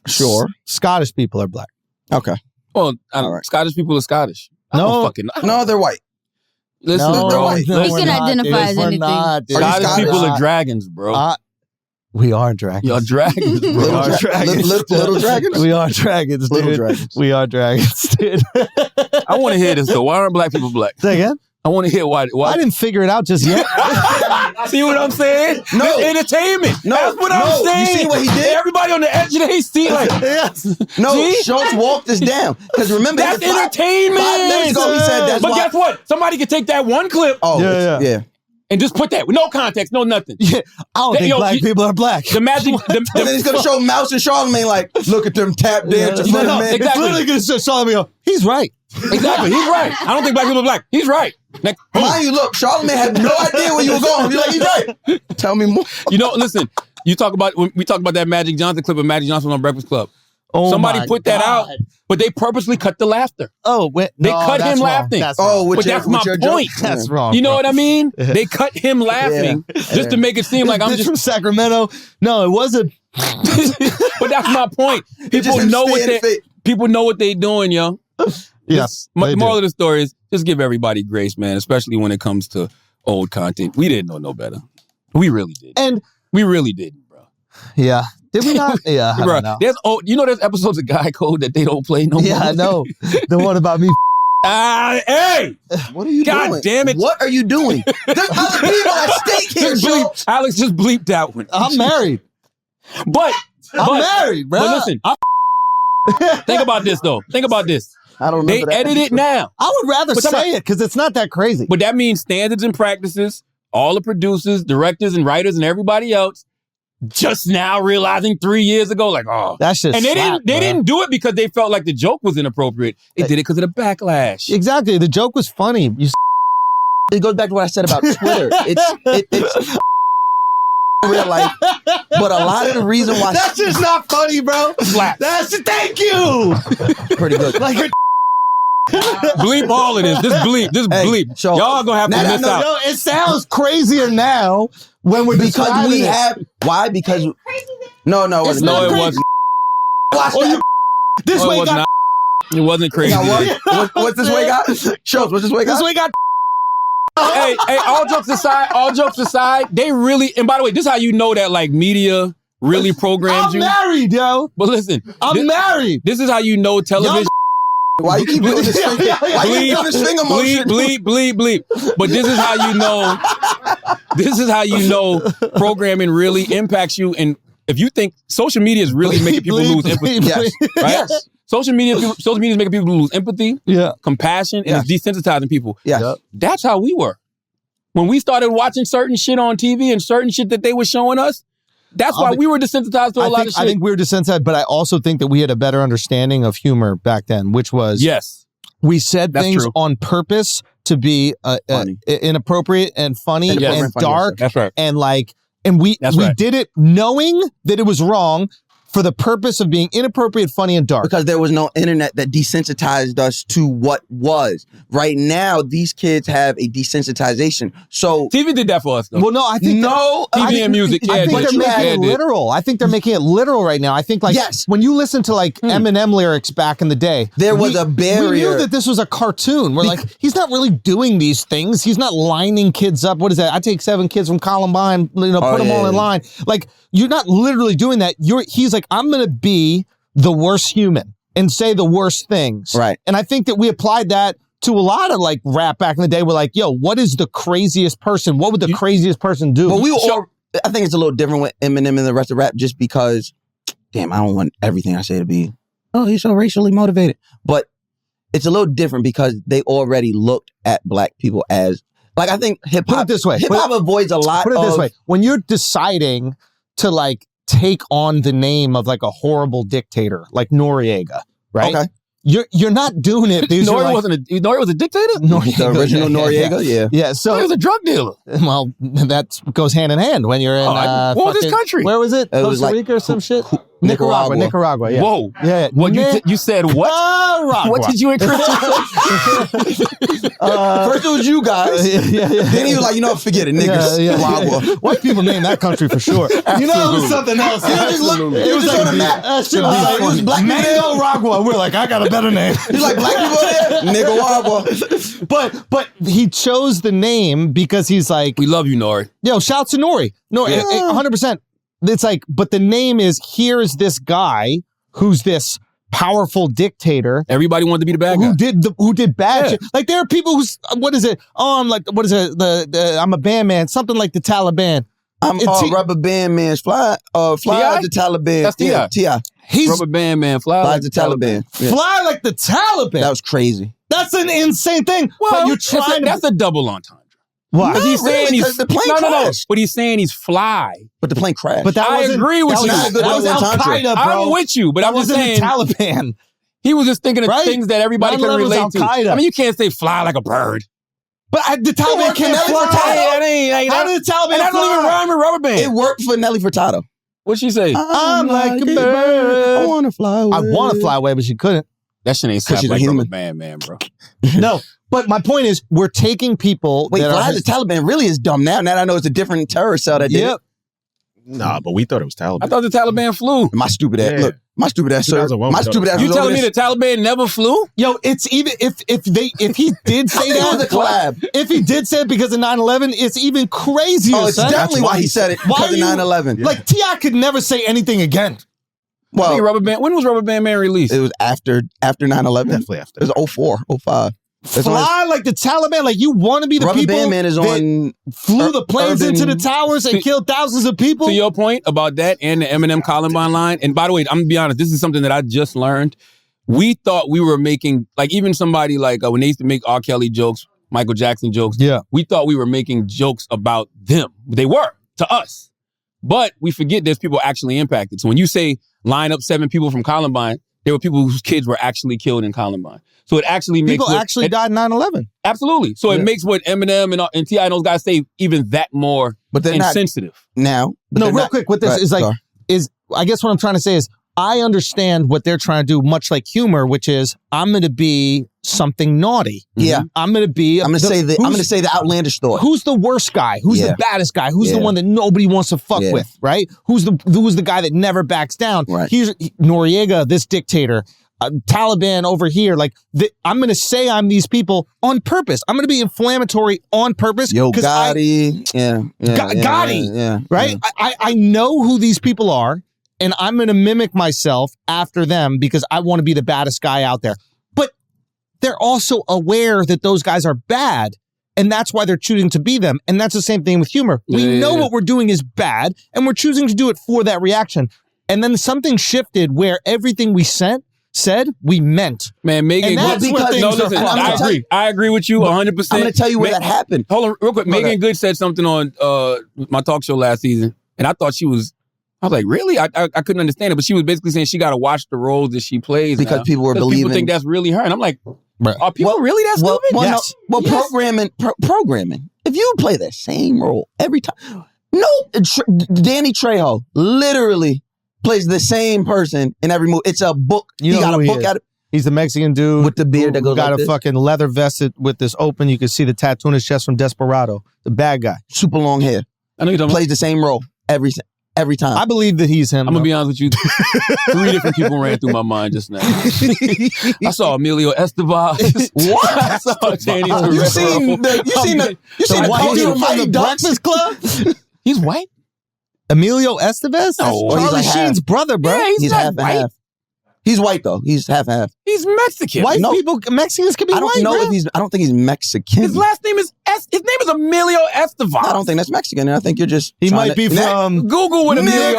Sure. Scottish people are black. Okay. Well, Scottish people are Scottish. No, no, they're white. Listen, no, bro. He can identify as anything. Scottish people are dragons, bro. We are dragons. Y'all dragons, bro. Little dragons? We are dragons, dude. Little dragons. We are dragons, dude. I want to hear this, though. Why aren't black people black? Say again? I want to hear why. I didn't figure it out just yet. See what I'm saying? No. It's entertainment. That's what I'm saying. You see what he did? Everybody on the edge of their seat like, yes. No, see? Schultz walked this down. Because remember, that's entertainment. 5 minutes ago, he said that's But why. guess what? Somebody could take that one clip yeah. and just put that with no context, no nothing. Yeah, I don't think black people are black. The magic. And then he's going to show Mouse and Charlamagne like, look at them tap dancers. No, man. exactly. It's literally going to show Charlamagne go, he's right. Exactly, he's right. I don't think black people are black. He's right. Next, mind you, look, Charlamagne had no idea where you were going. You're like, he's right. Tell me more. You know, listen, when we talk about that Magic Johnson clip of Magic Johnson on Breakfast Club. Oh, somebody put that out, but they purposely cut the laughter. Oh, they cut him laughing. That's wrong. But that's my point. That's wrong. You know what I mean? They cut him laughing just to make it seem like I'm just from Sacramento. No, it wasn't. But that's my point. People know what they're doing, yo. Yes. Moral of the story is just give everybody grace, man, especially when it comes to old content. We didn't know no better. We really did. And we really didn't, bro. Yeah. Did we not? Yeah, I bro, don't know. There's episodes of Guy Code that they don't play no more. Yeah, I know. The one about me Hey! What are you God doing? damn it. What are you doing? There's other people at stake here, Just Joe. bleep. Alex just bleeped that one. I'm married. But I'm married, bro. But listen, think about this though. Think about this. I don't They remember that. edit it now. I would rather But say it because it's not that crazy. But that means standards and practices, all the producers, directors, and writers, and everybody else just now realizing 3 years ago, like, oh. That's just And they slap, didn't do it because they felt like the joke was inappropriate. They did it because of the backlash. Exactly. The joke was funny. It goes back to what I said about Twitter. It's real life. But a lot of the reason why That's just not funny, bro. Slap. Thank you. pretty good. Like you're Bleep all of this. This bleep. so- Y'all gonna have to Now that I miss know- out. Yo, it sounds crazier now when we're because describing we it. have why? Because no, it It's wasn't. No, not it crazy. wasn't. Watch that. This No, way it was got not. It wasn't crazy. Now, what's this way got? Shows. What's this way got? this way got. hey, all jokes aside, they really, and by the way, this is how you know that like media really programs I'm you. married, yo. But listen, I'm married. this is how you know television. Why you keep doing this finger? Why you doing this finger motion? bleep. But this is how you know. This is how you know programming really impacts you. And if you think social media is really making people lose empathy, Yes. right? Yes. Social media is making people lose empathy, Yeah. compassion, and it's desensitizing people. Yes. Yep. That's how we were. When we started watching certain shit on TV and certain shit that they were showing us, that's why we were desensitized to a lot of shit. I think we were desensitized, but I also think that we had a better understanding of humor back then, which was yes. we said That's things true. on purpose to be Funny. Inappropriate and funny And and funny, dark That's right. and like, and we That's right. did it knowing that it was wrong for the purpose of being inappropriate, funny, and dark. Because there was no internet that desensitized us to what was. Right now, these kids have a desensitization. So TV did that for us, though. Well, no, I think TV and music. I Yeah, think but they're making it did. literal. I think they're making it literal right now. I think like Yes. when you listen to like Eminem lyrics back in the day, There was a barrier. We knew that this was a cartoon. We're like, he's not really doing these things. He's not lining kids up. What is that? I take 7 kids from Columbine, put them all in line. Like you're not literally doing that. He's like, I'm gonna be the worst human and say the worst things. Right. And I think that we applied that to a lot of like rap back in the day. We're like, yo, what is the craziest person? What would the craziest person do? But we were all, I think it's a little different with Eminem and the rest of rap just because, damn, I don't want everything I say to be, oh, he's so racially motivated. But it's a little different because they already looked at black people as, like, I think hip Put it hop. this way. Hip hop avoids a lot Put it of. this way. When you're deciding to like take on the name of like a horrible dictator like Noriega, right? Okay. You're not doing it because Nori Nori was a dictator? Noriega, The original Noriega, yeah. Yeah, He so was a drug dealer. well, that goes hand in hand when you're in what was his fucking- country? Where was it? It was Costa like Rica or some shit? Nicaragua. Nicaragua, yeah. Whoa. Yeah. What you said what? Nicaragua. What did you and Christian say? First it was you guys. yeah. Then he was like, you know what, forget it, niggas. Yeah. White people name that country for sure. You know, it was something else. It was like, Shit was it was black people there. Nicaragua. We're like, I got a better name. He's like, black people there? Nicaragua. But he chose the name because he's like, We love you, Nori. yo, shout to Nori. No, 100%. It's like, but the name is, here's this guy who's this powerful dictator Everybody wanted to be the bad guy. who did bad shit. Like there are people who's, what is it? Oh, I'm like, what is it? I'm a band man, something like the Taliban. I'm Rubber Band Man's fly T.I.? the Taliban. That's T.I. T.I. He's Rubber band man, fly Fly like the Taliban. Yeah. fly like the Taliban. That was crazy. That's an insane thing. Well, but you're trying that's a double entendre. Why? Because he's saying really, he's 'cause the plane no. crashed. But he's saying he's fly. But the plane crashed. But that I wasn't, agree with that you. Was, Not a good that was double Al entendre. Qaeda, bro. I'm with you, but that I'm just wasn't saying the Taliban. he was just thinking of Right? things that everybody can 9/11 was relate to. Al-Qaeda. I mean, you can't say fly like a bird. But the Taliban can't Nelly fly. Furtado. How did the Taliban And that don't even fly? rhyme with rubber band. it worked for Nelly Furtado. What'd she say? I'm like a bird. I want to fly away. I want to fly away, but she couldn't. That shit ain't slap she's a like human. rubber band, man, bro. No, but my point is, we're taking people. Wait, that Fly are, the Taliban really is dumb now. Now that I know it's a different terror cell that did Yep. it. Nah, but we thought it was Taliban. I thought the Taliban flew. My stupid ass. Yeah. Look, my stupid ass, sir. 2001 My was stupid ass. You was telling over me the Taliban never flew? Yo, it's even if he did say It was that. a collab. If he did say it because of 9/11, it's even crazier. Oh, it's son. definitely why he said it. Why Because of you- 9/11. Like T.I. could never say anything again. I think Well, Rubber Band. When was Rubber Band Man released? it was after 9/11. Definitely after. It was 04, 05. fly like the Taliban? Like you want to be the Rubber people Band Man is that on flew the planes into the towers and killed thousands of people? To your point about that and the Eminem Columbine line, and by the way, I'm gonna be honest, this is something that I just learned. We thought we were making, like even somebody like when they used to make R. Kelly jokes, Michael Jackson jokes, we thought we were making jokes about them. They were, to us. But we forget there's people actually impacted. So when you say line up 7 people from Columbine, there were people whose kids were actually killed in Columbine. So it actually makes people actually died in 9/11. Absolutely. So it makes what Eminem and T.I. and those guys say even that more insensitive. Now, no, real quick with this is I guess what I'm trying to say is I understand what they're trying to do, much like humor, which is I'm going to be something naughty. Yeah, I'm going to say the outlandish thought. Who's the worst guy? Who's the baddest guy? Who's the one that nobody wants to fuck with? Right? Who's the guy that never backs down? Right. Here's Noriega, this dictator. Taliban over here. Like I'm going to say I'm these people on purpose. I'm going to be inflammatory on purpose. Yo, Gotti, Gotti, right? Yeah. I know who these people are. And I'm going to mimic myself after them because I want to be the baddest guy out there. But they're also aware that those guys are bad. And that's why they're choosing to be them. And that's the same thing with humor. We know what we're doing is bad. And we're choosing to do it for that reaction. And then something shifted where everything we said, we meant. Man, Megan, I agree with you 100%. I'm going to tell you where that happened. Hold on, real quick. Megan Good said something on my talk show last season. And I thought I was like, really? I couldn't understand it, but she was basically saying she got to watch the roles that she plays because people were believing. People think that's really her, and I'm like, are people really that stupid? Yes. Programming. If you play that same role every time, Danny Trejo literally plays the same person in every movie. It's a book. You got a book out of. He's the Mexican dude with the beard that goes got like a fucking leather vested with this open. You can see the tattoo on his chest from Desperado. The bad guy, super long hair. I know you don't plays the same role every time. I believe that he's him. I'm going to be honest with you. 3 different people ran through my mind just now. I saw Emilio Estevez. What? I saw Danny Trejo. You seen the white from the Breakfast Club? He's white? Emilio Estevez? No, Charlie Sheen's brother, bro. Yeah, he's half white. and half. He's white though. He's half and half. He's Mexican. Mexicans can be white. I don't think he's Mexican. His last name is his name is Emilio Estevez. I don't think that's Mexican. I think you're just. He might be from Google what Emilio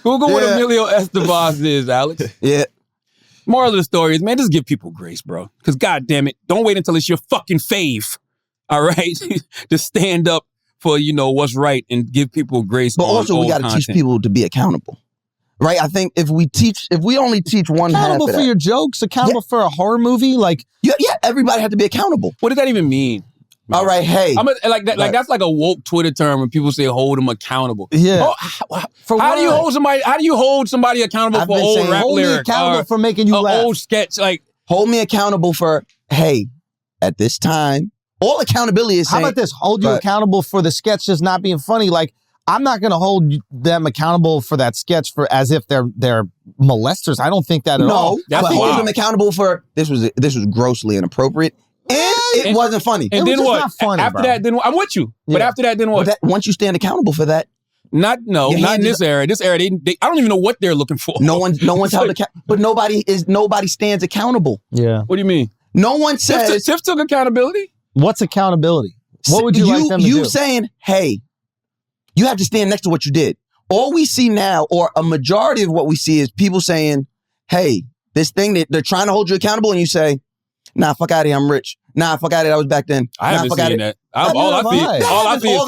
Google what Emilio Estevez is, Alex. Yeah. Moral of the story is, man, just give people grace, bro. Because God damn it, don't wait until it's your fucking fave. All right, to stand up for what's right and give people grace. But also, we got to teach people to be accountable, right? I think if we only teach one half accountable of for that, your jokes, accountable for a horror movie, like everybody had to be accountable. What does that even mean? All right, hey, that's like a woke Twitter term when people say hold them accountable. Yeah. How do you hold somebody? How do you hold somebody accountable for old rap hold lyric? Me accountable for making you laugh. Old sketch, like hold me accountable for at this time. All accountability is saying, how about this? Hold you accountable for the sketch just not being funny. Like, I'm not going to hold them accountable for that sketch for as if they're molesters. I don't think that at all. No, but hold them accountable for this was grossly inappropriate and it wasn't funny. And then what? Not funny, after that, then I'm with you. But after that, then what? Once you stand accountable for that, not in this era. This era, they I don't even know what they're looking for. No one's held accountable, but nobody stands accountable. Yeah. What do you mean? No one says Tiff took accountability. What's accountability? What would you like them to do? You saying, hey, you have to stand next to what you did. All we see now, or a majority of what we see, is people saying, hey, this thing that they're trying to hold you accountable, and you say, nah, fuck out of here, I'm rich. Nah, fuck out of it, I was back then. I haven't seen that. All I see is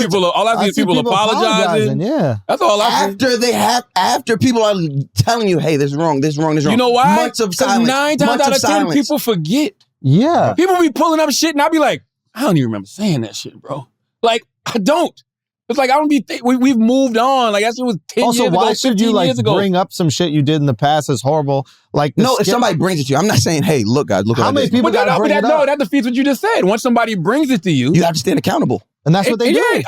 people apologizing. Yeah. That's all I see. After people are telling you, hey, this is wrong, this is wrong, this is wrong. You know why? Months of silence. 9 times out of 10, people forget. Yeah. People be pulling up shit, and I be like, I don't even remember saying that shit, bro. Like, I don't. It's like, I don't be we've moved on. Like, that shit was 10 years ago, 15 why should you, years ago. bring up some shit you did in the past as horrible? Like, if somebody brings it to you, I'm not saying, hey, look, guys, look at how many people got to bring it up? No, that defeats what you just said. Once somebody brings it to you, you have to stand accountable. And that's what they do.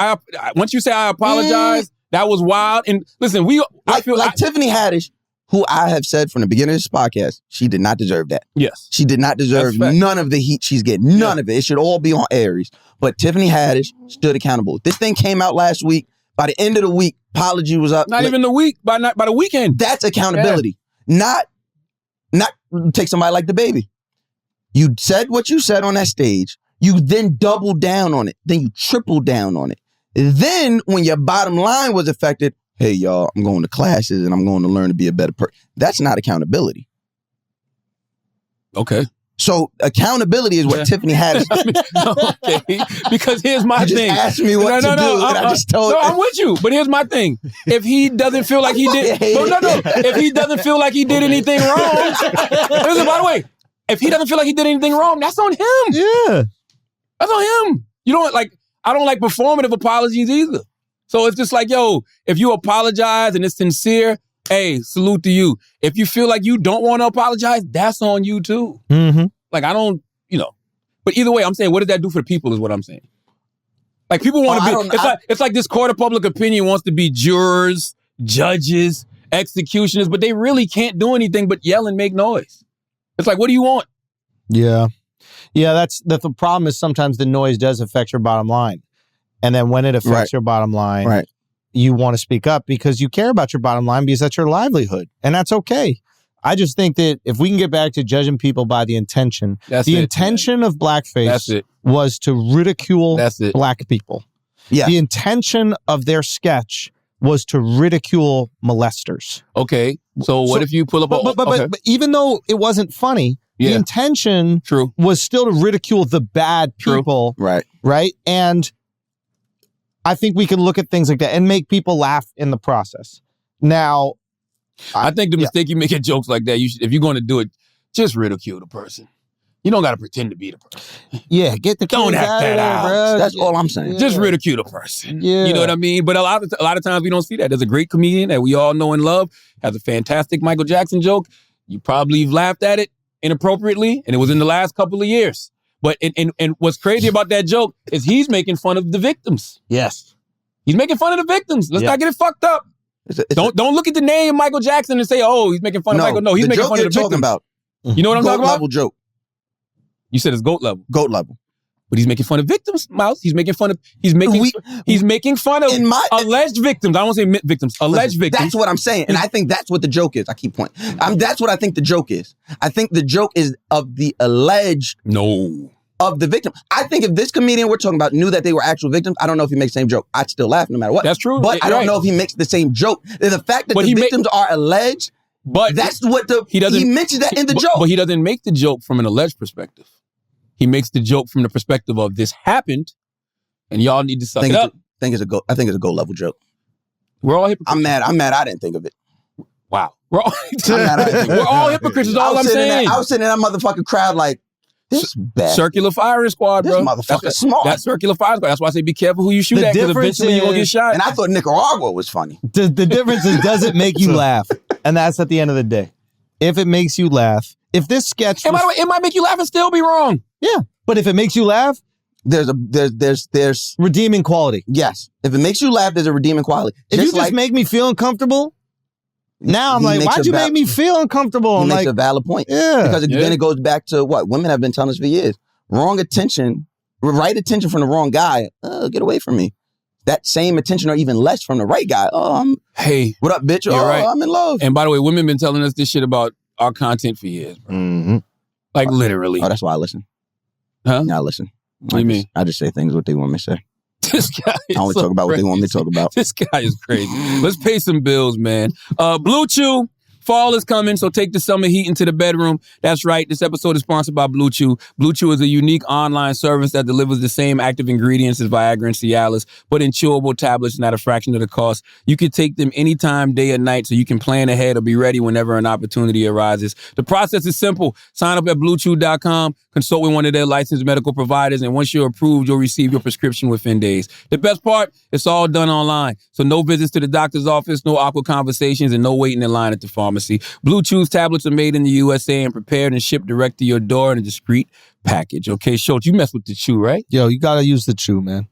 Once you say, I apologize, that was wild. And listen, Tiffany Haddish, who I have said from the beginning of this podcast, she did not deserve that. Yes. She did not deserve none of the heat she's getting. None of it. It should all be on Aries. But Tiffany Haddish stood accountable. This thing came out last week. By the end of the week, apology was up. Not even the week. By the weekend. That's accountability. Not take somebody like the baby. You said what you said on that stage. You then doubled down on it. Then you tripled down on it. Then when your bottom line was affected, hey, y'all, I'm going to classes and I'm going to learn to be a better person. That's not accountability. Okay. So accountability is what Tiffany had. Okay. Because here's my thing. You just asked me what to do, and I just told. No, I'm with you. But here's my thing. If he doesn't feel like he did, if he doesn't feel like he did anything wrong, listen, by the way, if he doesn't feel like he did anything wrong, that's on him. Yeah, that's on him. You don't like. I don't like performative apologies either. So it's just like, yo, if you apologize and it's sincere, hey, salute to you. If you feel like you don't want to apologize, that's on you too. Mm-hmm. Like, I don't, but either way, I'm saying, what does that do for the people is what I'm saying. Like, people want to be, it's like this court of public opinion wants to be jurors, judges, executioners, but they really can't do anything but yell and make noise. It's like, what do you want? Yeah. Yeah, that's the problem is sometimes the noise does affect your bottom line. And then when it affects your bottom line, you want to speak up because you care about your bottom line because that's your livelihood. And that's okay. I just think that if we can get back to judging people by the intention, the intention of Blackface was to ridicule black people. Yeah. The intention of their sketch was to ridicule molesters. Okay. So what if you pull up but even though it wasn't funny, the intention was still to ridicule the bad people. Right. Right? And I think we can look at things like that and make people laugh in the process. Now, I think the mistake you make at jokes like that, if you're going to do it, just ridicule the person. You don't got to pretend to be the person. Yeah, get the don't act that out. Bro. That's all I'm saying. Just ridicule the person. Yeah. You know what I mean? But a lot of times we don't see that. There's a great comedian that we all know and love, has a fantastic Michael Jackson joke. You probably laughed at it inappropriately, and it was in the last couple of years. But and what's crazy about that joke is he's making fun of the victims. Yes. He's making fun of the victims. Let's not get it fucked up. Don't look at the name Michael Jackson and say, oh, he's making fun of Michael. No, he's making fun of the victims. Talking about. You know what I'm talking about? Level joke. You said it's GOAT level. GOAT level. But he's making fun of victims, Mouse. He's making fun of alleged victims. I don't want to say victims. Alleged victims. That's what I'm saying. And I think that's what the joke is. I keep pointing. That's what I think the joke is. I think the joke is of the alleged of the victim. I think if this comedian we're talking about knew that they were actual victims, I don't know if he makes the same joke. I'd still laugh no matter what. That's true. But I don't know if he makes the same joke. The fact that the victims are alleged, that's what he mentions that in the joke. But he doesn't make the joke from an alleged perspective. He makes the joke from the perspective of this happened, and y'all need to suck it up. I think it's a GOAT level joke. We're all hypocrites. I'm mad. I didn't think of it. Wow. We're all hypocrites. Is all I'm saying. I was sitting in that motherfucking crowd like, this bad. Circular firing squad, bro. This motherfucker's smart. That's circular firing squad. That's why I say be careful who you shoot at, because eventually you're going to get shot. And I thought Nicaragua was funny. The difference is, does it make you laugh? And that's at the end of the day. If it makes you laugh, if this sketch... And by the way, it might make you laugh and still be wrong. Yeah. But if it makes you laugh, there's redeeming quality. Yes. If it makes you laugh, there's a redeeming quality. If you just make me feel uncomfortable, now I'm like, why'd you make me feel uncomfortable? He I'm makes like, a valid point. Yeah. Because then it goes back to what women have been telling us for years. Wrong attention, right attention from the wrong guy. Get away from me. That same attention or even less from the right guy. Hey. What up, bitch? Right. I'm in love. And by the way, women been telling us this shit about our content for years, bro. Mm-hmm. Like literally. Oh, that's why I listen. Huh? Yeah, I listen. What do you mean? I just say things what they want me to say. This guy is I only talk about what they want me to talk about. This guy is crazy. Let's pay some bills, man. Blue Chew. Fall is coming, so take the summer heat into the bedroom. That's right. This episode is sponsored by Blue Chew. Blue Chew is a unique online service that delivers the same active ingredients as Viagra and Cialis, but in chewable tablets and at a fraction of the cost. You can take them anytime, day or night, so you can plan ahead or be ready whenever an opportunity arises. The process is simple. Sign up at BlueChew.com, consult with one of their licensed medical providers, and once you're approved, you'll receive your prescription within days. The best part, it's all done online. So no visits to the doctor's office, no awkward conversations, and no waiting in line at the pharmacy. Blue Chew's tablets are made in the USA and prepared and shipped direct to your door in a discreet package. Okay, Schultz, you mess with the chew, right? Yo, you got to use the chew, man.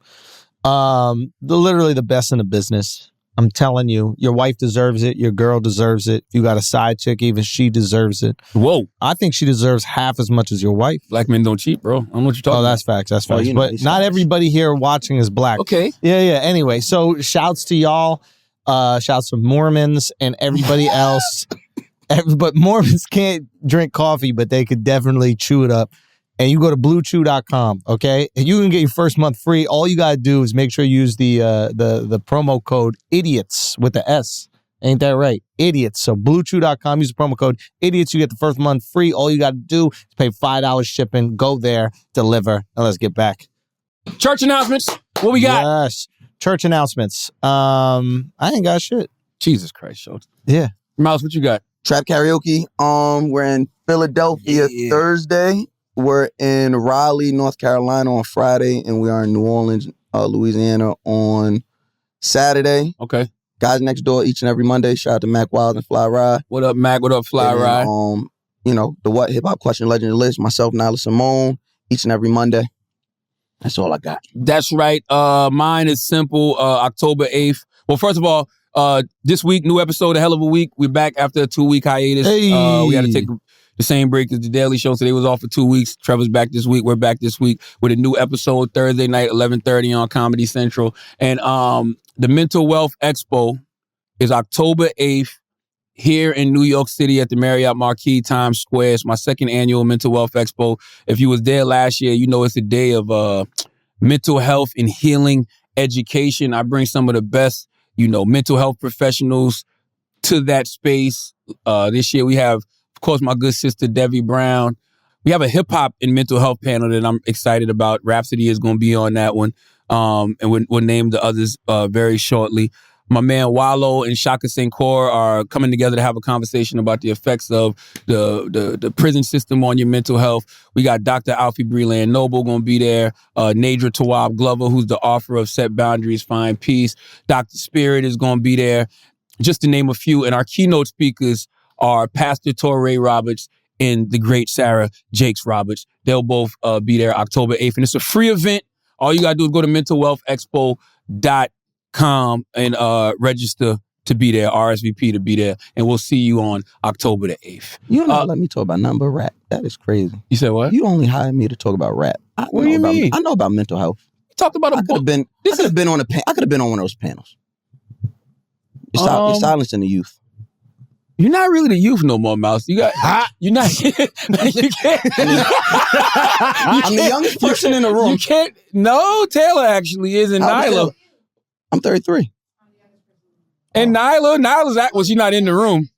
Literally the best in the business. I'm telling you, your wife deserves it. Your girl deserves it. You got a side chick, even she deserves it. Whoa. I think she deserves half as much as your wife. Black men don't cheat, bro. I don't know what you're talking about. That's facts. That's facts. But not everybody here watching is black. Okay. Yeah. Anyway, so shouts to y'all. Shouts to Mormons and everybody else. But Mormons can't drink coffee, but they could definitely chew it up. And you go to bluechew.com, okay? And you can get your first month free. All you got to do is make sure you use the promo code IDIOTS with the S. Ain't that right? Idiots. So bluechew.com, use the promo code IDIOTS. You get the first month free. All you got to do is pay $5 shipping. Go there, deliver, and let's get back. Church announcements. What we got? Yes. Church announcements. I ain't got shit. Jesus Christ, Schultz. Yeah. Mouse, what you got? Trap karaoke. We're in Philadelphia Thursday. We're in Raleigh, North Carolina on Friday, and we are in New Orleans, Louisiana on Saturday. Okay. Guys Next Door each and every Monday. Shout out to Mac Wild and Fly Rye. What up, Mac? What up, Fly And Rye? then, you know, the What Hip Hop Question Legend List. Myself, Nyla Simone, each and every Monday. That's all I got. That's right. Mine is simple. October 8th. Well, first of all, this week, new episode, a hell of a week. We're back after a 2-week hiatus. Hey. We had to take the same break as the Daily Show, so they was off for 2 weeks. Trevor's back this week. We're back this week with a new episode Thursday night, 11:30 on Comedy Central. And the Mental Wealth Expo is October 8th here in New York City at the Marriott Marquis Times Square. It's my second annual Mental Wealth Expo. If you was there last year, you know it's a day of mental health and healing education. I bring some of the best, mental health professionals to that space. This year we have, of course, my good sister, Debbie Brown. We have a hip hop and mental health panel that I'm excited about. Rhapsody is going to be on that one. And we'll name the others very shortly. My man Wallow and Shaka Senkor are coming together to have a conversation about the effects of the prison system on your mental health. We got Dr. Alfie Breland Noble going to be there. Nadra Tawab Glover, who's the author of Set Boundaries, Find Peace. Dr. Spirit is going to be there, just to name a few. And our keynote speakers are Pastor Torrey Roberts and the great Sarah Jakes Roberts. They'll both be there October 8th. And it's a free event. All you got to do is go to mentalwealthexpo.com and register to be there, RSVP to be there. And we'll see you on October the 8th. You don't let me talk about nothing but rap. That is crazy. You said what? You only hired me to talk about rap. What do you mean? I know about mental health. You talked about a book. I could have been on one of those panels. You're silencing the youth. You're not really the youth no more, Mouse. You're not. You can't. I'm the youngest person in the room. You can't. No, Taylor actually is, and Nyla. I'm 33. And Nyla's was she not in the room?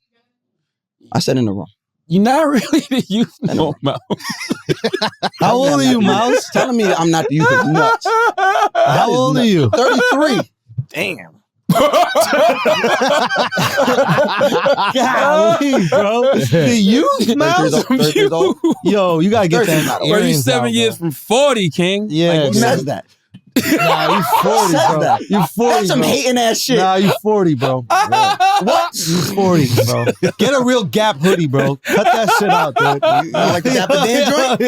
I said in the room. You're not really the youth no more. How old are you, Mouse? Telling me that I'm not the youth is nuts. How old are you? 33. Damn. Golly, bro. The youth, Mouse? Yo, you gotta get that. 37 years from 40, King. Yeah. Who says that? Nah, you 40, bro. You 40, That's some bro. hating ass shit. Nah, you 40, bro. What? You 40, bro. Get a real Gap hoodie, bro. Cut that shit out, dude. You like the Dapper Dan joint?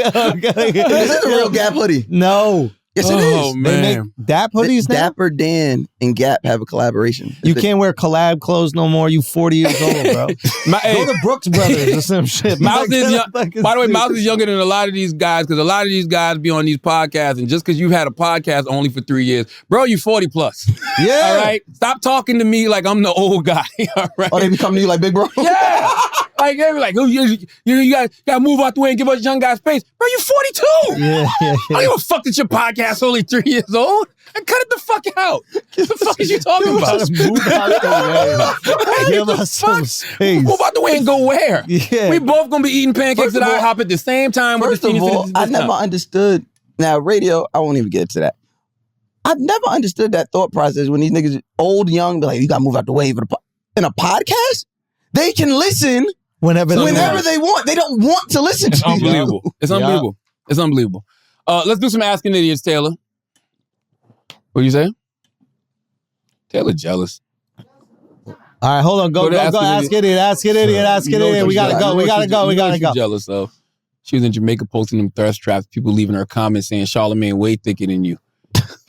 Okay. This is a real Gap hoodie. No. Yes, it is. Oh, man. They make Dap hoodies now? Dapper Dan and Gap have a collaboration. You can't wear collab clothes no more. You 40 years old, bro. Go to Brooks Brothers or some shit. Mouse is young. By the way, Mouse is younger than a lot of these guys, because a lot of these guys be on these podcasts, and just because you've had a podcast only for 3 years, bro, you 40 plus. Yeah. All right? Stop talking to me like I'm the old guy. All right? Oh, they be coming to you like big bro? Yeah. Like, they be like, oh, you gotta move out the way and give us young guys space. Bro, you 42. Yeah. I don't give a fuck that your podcast only 3 years old. And cut it the fuck out. What the fuck is you talking about? Move out the way. Give us some space. Move out the way and go where? Yeah. We both gonna be eating pancakes First at of all- IHOP at the same time. with First the of senior all, citizens I discount. never understood. Now, radio, I won't even get to that. I've never understood that thought process when these niggas, old, young, be like, you gotta move out the way. In a podcast, they can listen Whenever they want. They don't want to listen to It's you. unbelievable. It's unbelievable. It's unbelievable. Let's do some Asking Idiots, Taylor. What you say? Taylor jealous. All right, hold on. Go ask idiot. Ask it, idiot. Ask it, idiot. We gotta go. We gotta go. We gotta go. Jealous though. She was in Jamaica posting them thirst traps. People leaving her comments saying Charlamagne way thicker than you.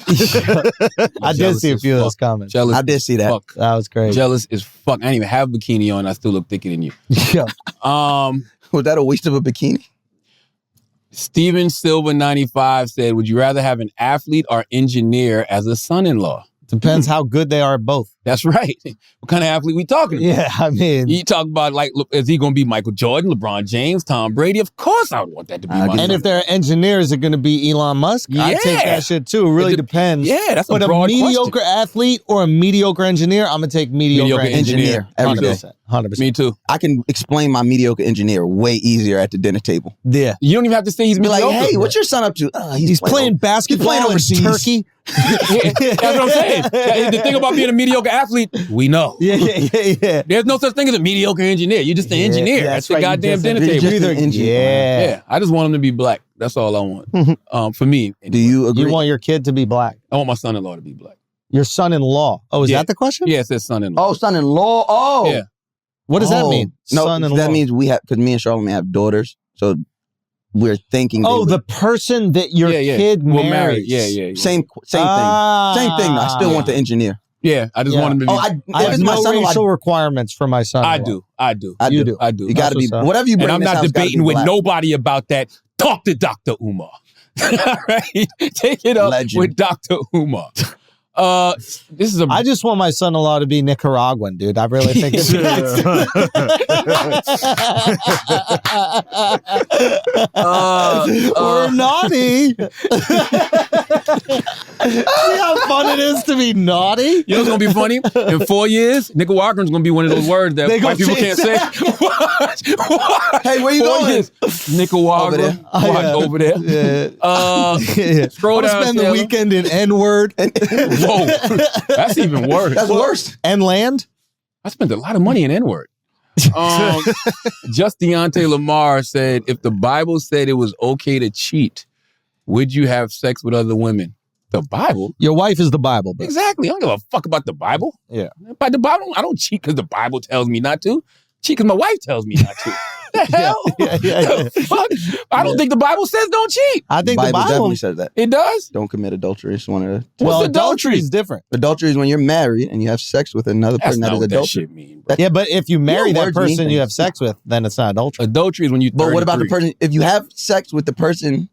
I did see a few of those comments. Jealous. I did see that. Fuck. That was crazy. Jealous as fuck. I didn't even have a bikini on. I still look thicker than you. Yeah. Was that a waste of a bikini? Steven Silva 95 said, would you rather have an athlete or engineer as a son-in-law? Depends how good they are at both. That's right. What kind of athlete we talking about? Yeah, I mean, You talk about, like, look, is he going to be Michael Jordan, LeBron James, Tom Brady? Of course I would want that to be my and son. if they're engineers, is it going to be Elon Musk? I take Yeah. that shit too. It really depends. Yeah, that's a But broad mediocre athlete or a mediocre engineer, I'm going to take mediocre engineer. Every day. 100%. Me too. I can explain my mediocre engineer way easier at the dinner table. Yeah. You don't even have to say he's Be like, mediocre. hey, what's your son up to? He's playing basketball in overseas. Turkey. Yeah, that's what I'm saying. The thing about being a mediocre athlete, we know. Yeah. There's no such thing as a mediocre engineer. You're just an engineer. That's the right. goddamn dinner you're table. just an engineer. Yeah, I just want him to be black. That's all I want. For me, Do you agree? You want your kid to be black? I want my son-in-law to be black. Your son-in-law. Oh, is Yeah. that the question? Yeah, it says son-in-law. Oh, son-in-law. Oh. Yeah. What does that mean? No, Son-in-law. that means we have, because me and Charlamagne have daughters. So we're thinking. they Oh, would- the person that your Yeah. kid We're marries. married. Yeah. Same thing. Same thing. I still want the engineer. Yeah, I just want him to be. Oh, I if have it's my no son-in-law, racial requirements for my son. I do. You do. I do. You got to be That's what's up. whatever you bring. And I'm in this not house gotta debating be with black. nobody about that. Talk to Dr. Umar. All right? Take it up Legend. with Dr. Umar. This is a. I just want my son-in-law to be Nicaraguan, dude. I really think it's or naughty. See how fun it is to be naughty? You know what's gonna be funny? In 4 years, Nicaraguan's gonna be one of those words that They white gonna people can't say. What? Hey, where you 4 going? years. Nicaragua. Over there. Yeah. Over there. Yeah. Scroll I'm down. spend the Taylor. weekend in N-word Whoa, that's even worse. That's worse. and land. I spent a lot of money in N-word. Just Deontay Lamar said, if the Bible said it was okay to cheat, would you have sex with other women? The Bible? Your wife is the Bible, bro. Exactly. I don't give a fuck about the Bible. Yeah. By the Bible, I don't cheat because the Bible tells me not to. Cheat because my wife tells me not to. The hell? Yeah. The fuck? I don't think the Bible says don't cheat. I think Bible the Bible. definitely says that. It does? Don't commit adultery. It's one of the Well, What's adultery is different. adultery is when you're married and you have sex with another That's person that not is what that adultery. shit mean, bro. Yeah, but if you marry that words mean person you things. have sex with, then it's not adultery. Adultery is when you. But what about the 33. person? If you have sex with the person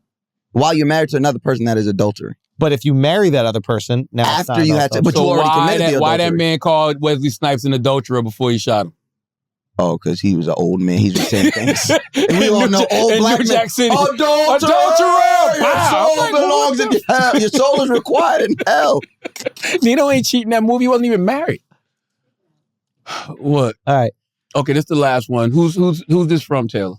while you're married to another person, that is adultery. But if you marry that other person, now it's After not you had adultery. to- but you already committed the why that adultery. man called Wesley Snipes an adulterer before he shot him? Oh, because he was an old man. He's just saying things. And we all know old in black New men. Jack City. Adulterer! Adulterer! Your Wow. soul I'm like, belongs in hell. Your soul is required in hell. Nino ain't cheating that movie. He wasn't even married. What? All right. Okay, this is the last one. Who's this from, Taylor?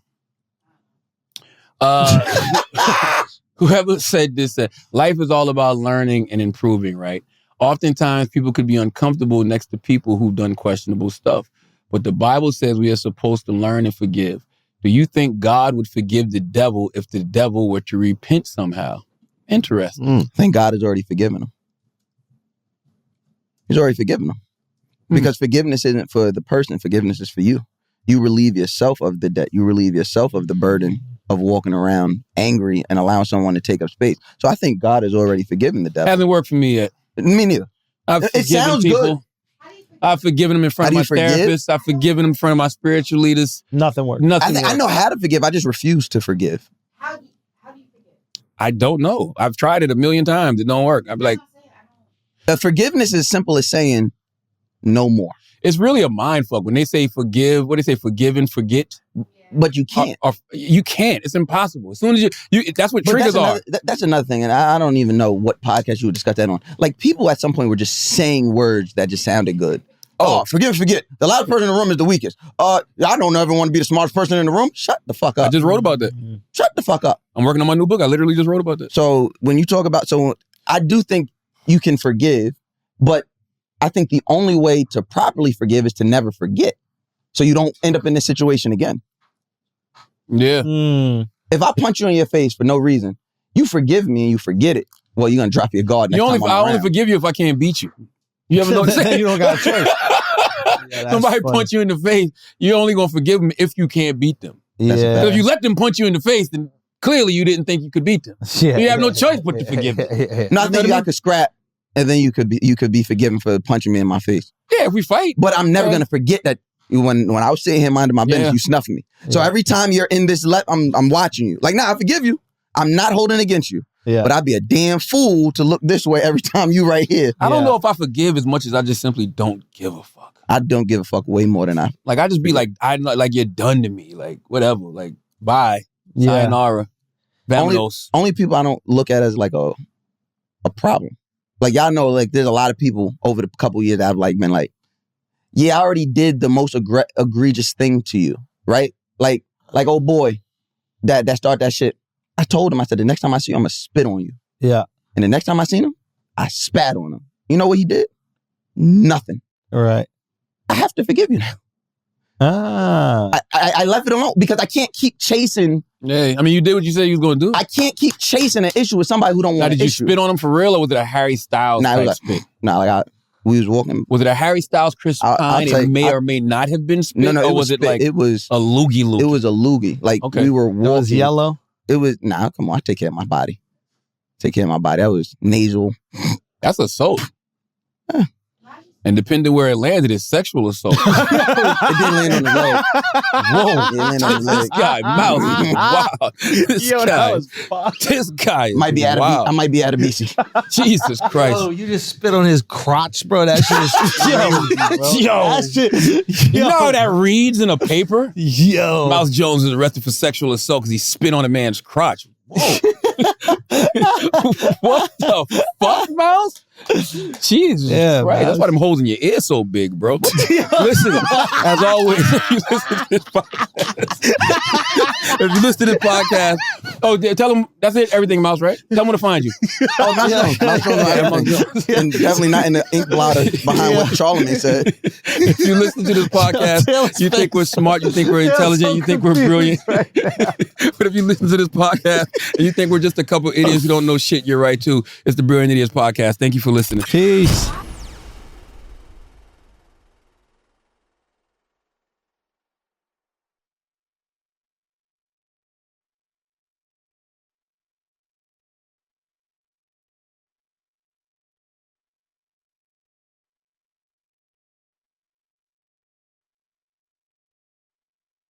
Whoever said this said, life is all about learning and improving, right? Oftentimes, people could be uncomfortable next to people who've done questionable stuff. But the Bible says we are supposed to learn and forgive. Do you think God would forgive the devil if the devil were to repent somehow? Interesting. I think God has already forgiven him. He's already forgiven him. Because forgiveness isn't for the person. Forgiveness is for you. You relieve yourself of the debt. You relieve yourself of the burden of walking around angry and allowing someone to take up space. So I think God has already forgiven the devil. Hasn't worked for me yet. Me neither. I've It forgiven sounds people. good. I've forgiven them in front How of do my you forgive? therapist. I've forgiven them in front of my spiritual leaders. Nothing works. Nothing. I know how to forgive. I just refuse to forgive. I don't know. I've tried it a million times. It don't work. I'm like, Forgiveness is as simple as saying no more. it's really a mind fuck when they say forgive. What do they say? Forgive and forget. But you can't. Or you can't. It's impossible. As soon as you that's what But triggers are. that's another thing, and I don't even know what podcast you would discuss that on. Like, people at some point were just saying words that just sounded good. Oh, forgive and forget. The loudest person in the room is the weakest. I don't ever want to be the smartest person in the room. Shut the fuck up. I just wrote about that. Shut the fuck up. I'm working on my new book. I literally just wrote about that. So when you talk about, I do think you can forgive, but I think the only way to properly forgive is to never forget. So you don't end up in this situation again. Yeah. If I punch you in your face for no reason, you forgive me and you forget it. Well, you're gonna drop your guard next time I'm I only around. forgive you if I can't beat you. You ever notice that? You don't got a choice. Yeah, Somebody funny. punch you in the face, you're only gonna forgive them if you can't beat them. Yeah. Because if you let them punch you in the face, then clearly you didn't think you could beat them. Yeah, You have no choice but to forgive them. No, I You know think what I I mean? could scrap, and then you could be forgiven for punching me in my face. Yeah, if we fight. But I'm never Yeah. gonna forget that when I was sitting here minding my business, Yeah. you snuffed me. So Yeah. every time you're in this, I'm watching you. Like, nah, I forgive you. I'm not holding against you. Yeah. But I'd be a damn fool to look this way every time you right here. I don't know if I forgive as much as I just simply don't give a fuck. I don't give a fuck way more than I. Like I just be like, like you're done to me. Like whatever. Like bye. Yeah. Sayonara. Vamonos. Only people I don't look at as like a problem. Like y'all know, like there's a lot of people over the couple years that I've like been like, yeah, I already did the most egregious thing to you, right? Like old boy that started that shit. I told him, I said, the next time I see you, I'm gonna spit on you. Yeah. And the next time I seen him, I spat on him. You know what he did? Nothing. All right. I have to forgive you now. I left it alone because I can't keep chasing. Yeah, I mean, you did what you said you was going to do. I can't keep chasing an issue with somebody who don't want an issue. Did you spit on him for real, or was it a Harry Styles type spit? We was walking. Was it a Harry Styles Chris Pine? It may or may not have been spit. No, or was it like it was a loogie? It was a loogie. Like we were walking. It was yellow. It was come on. I take care of my body. That was nasal. That's assault. And depending where it landed, it's sexual assault. It didn't land on the leg. Whoa. It landed on the leg. This guy, Mouse. Wow. This guy. Might be I might be out of BC. Jesus Christ. Oh, you just spit on his crotch, bro. That shit is crazy, bro. That shit, you know how that reads in a paper? Yo. Mouse Jones is arrested for sexual assault because he spit on a man's crotch. Whoa. What the fuck, Mouse? Jesus Christ. That's why them holes in your ear so big, bro. Listen, as always, if you listen to this podcast, tell them, that's it, everything, Mouse, right? Tell them where to find you. Oh, Mouse Jones. And definitely not in the ink blotter behind what Charlemagne said. If you listen to this podcast, you think we're smart, you think we're intelligent, you think we're brilliant. But if you listen to this podcast and you think we're just a couple idiots who don't know shit, you're right too. It's the Brilliant Idiots Podcast. Thank you for listening. Peace.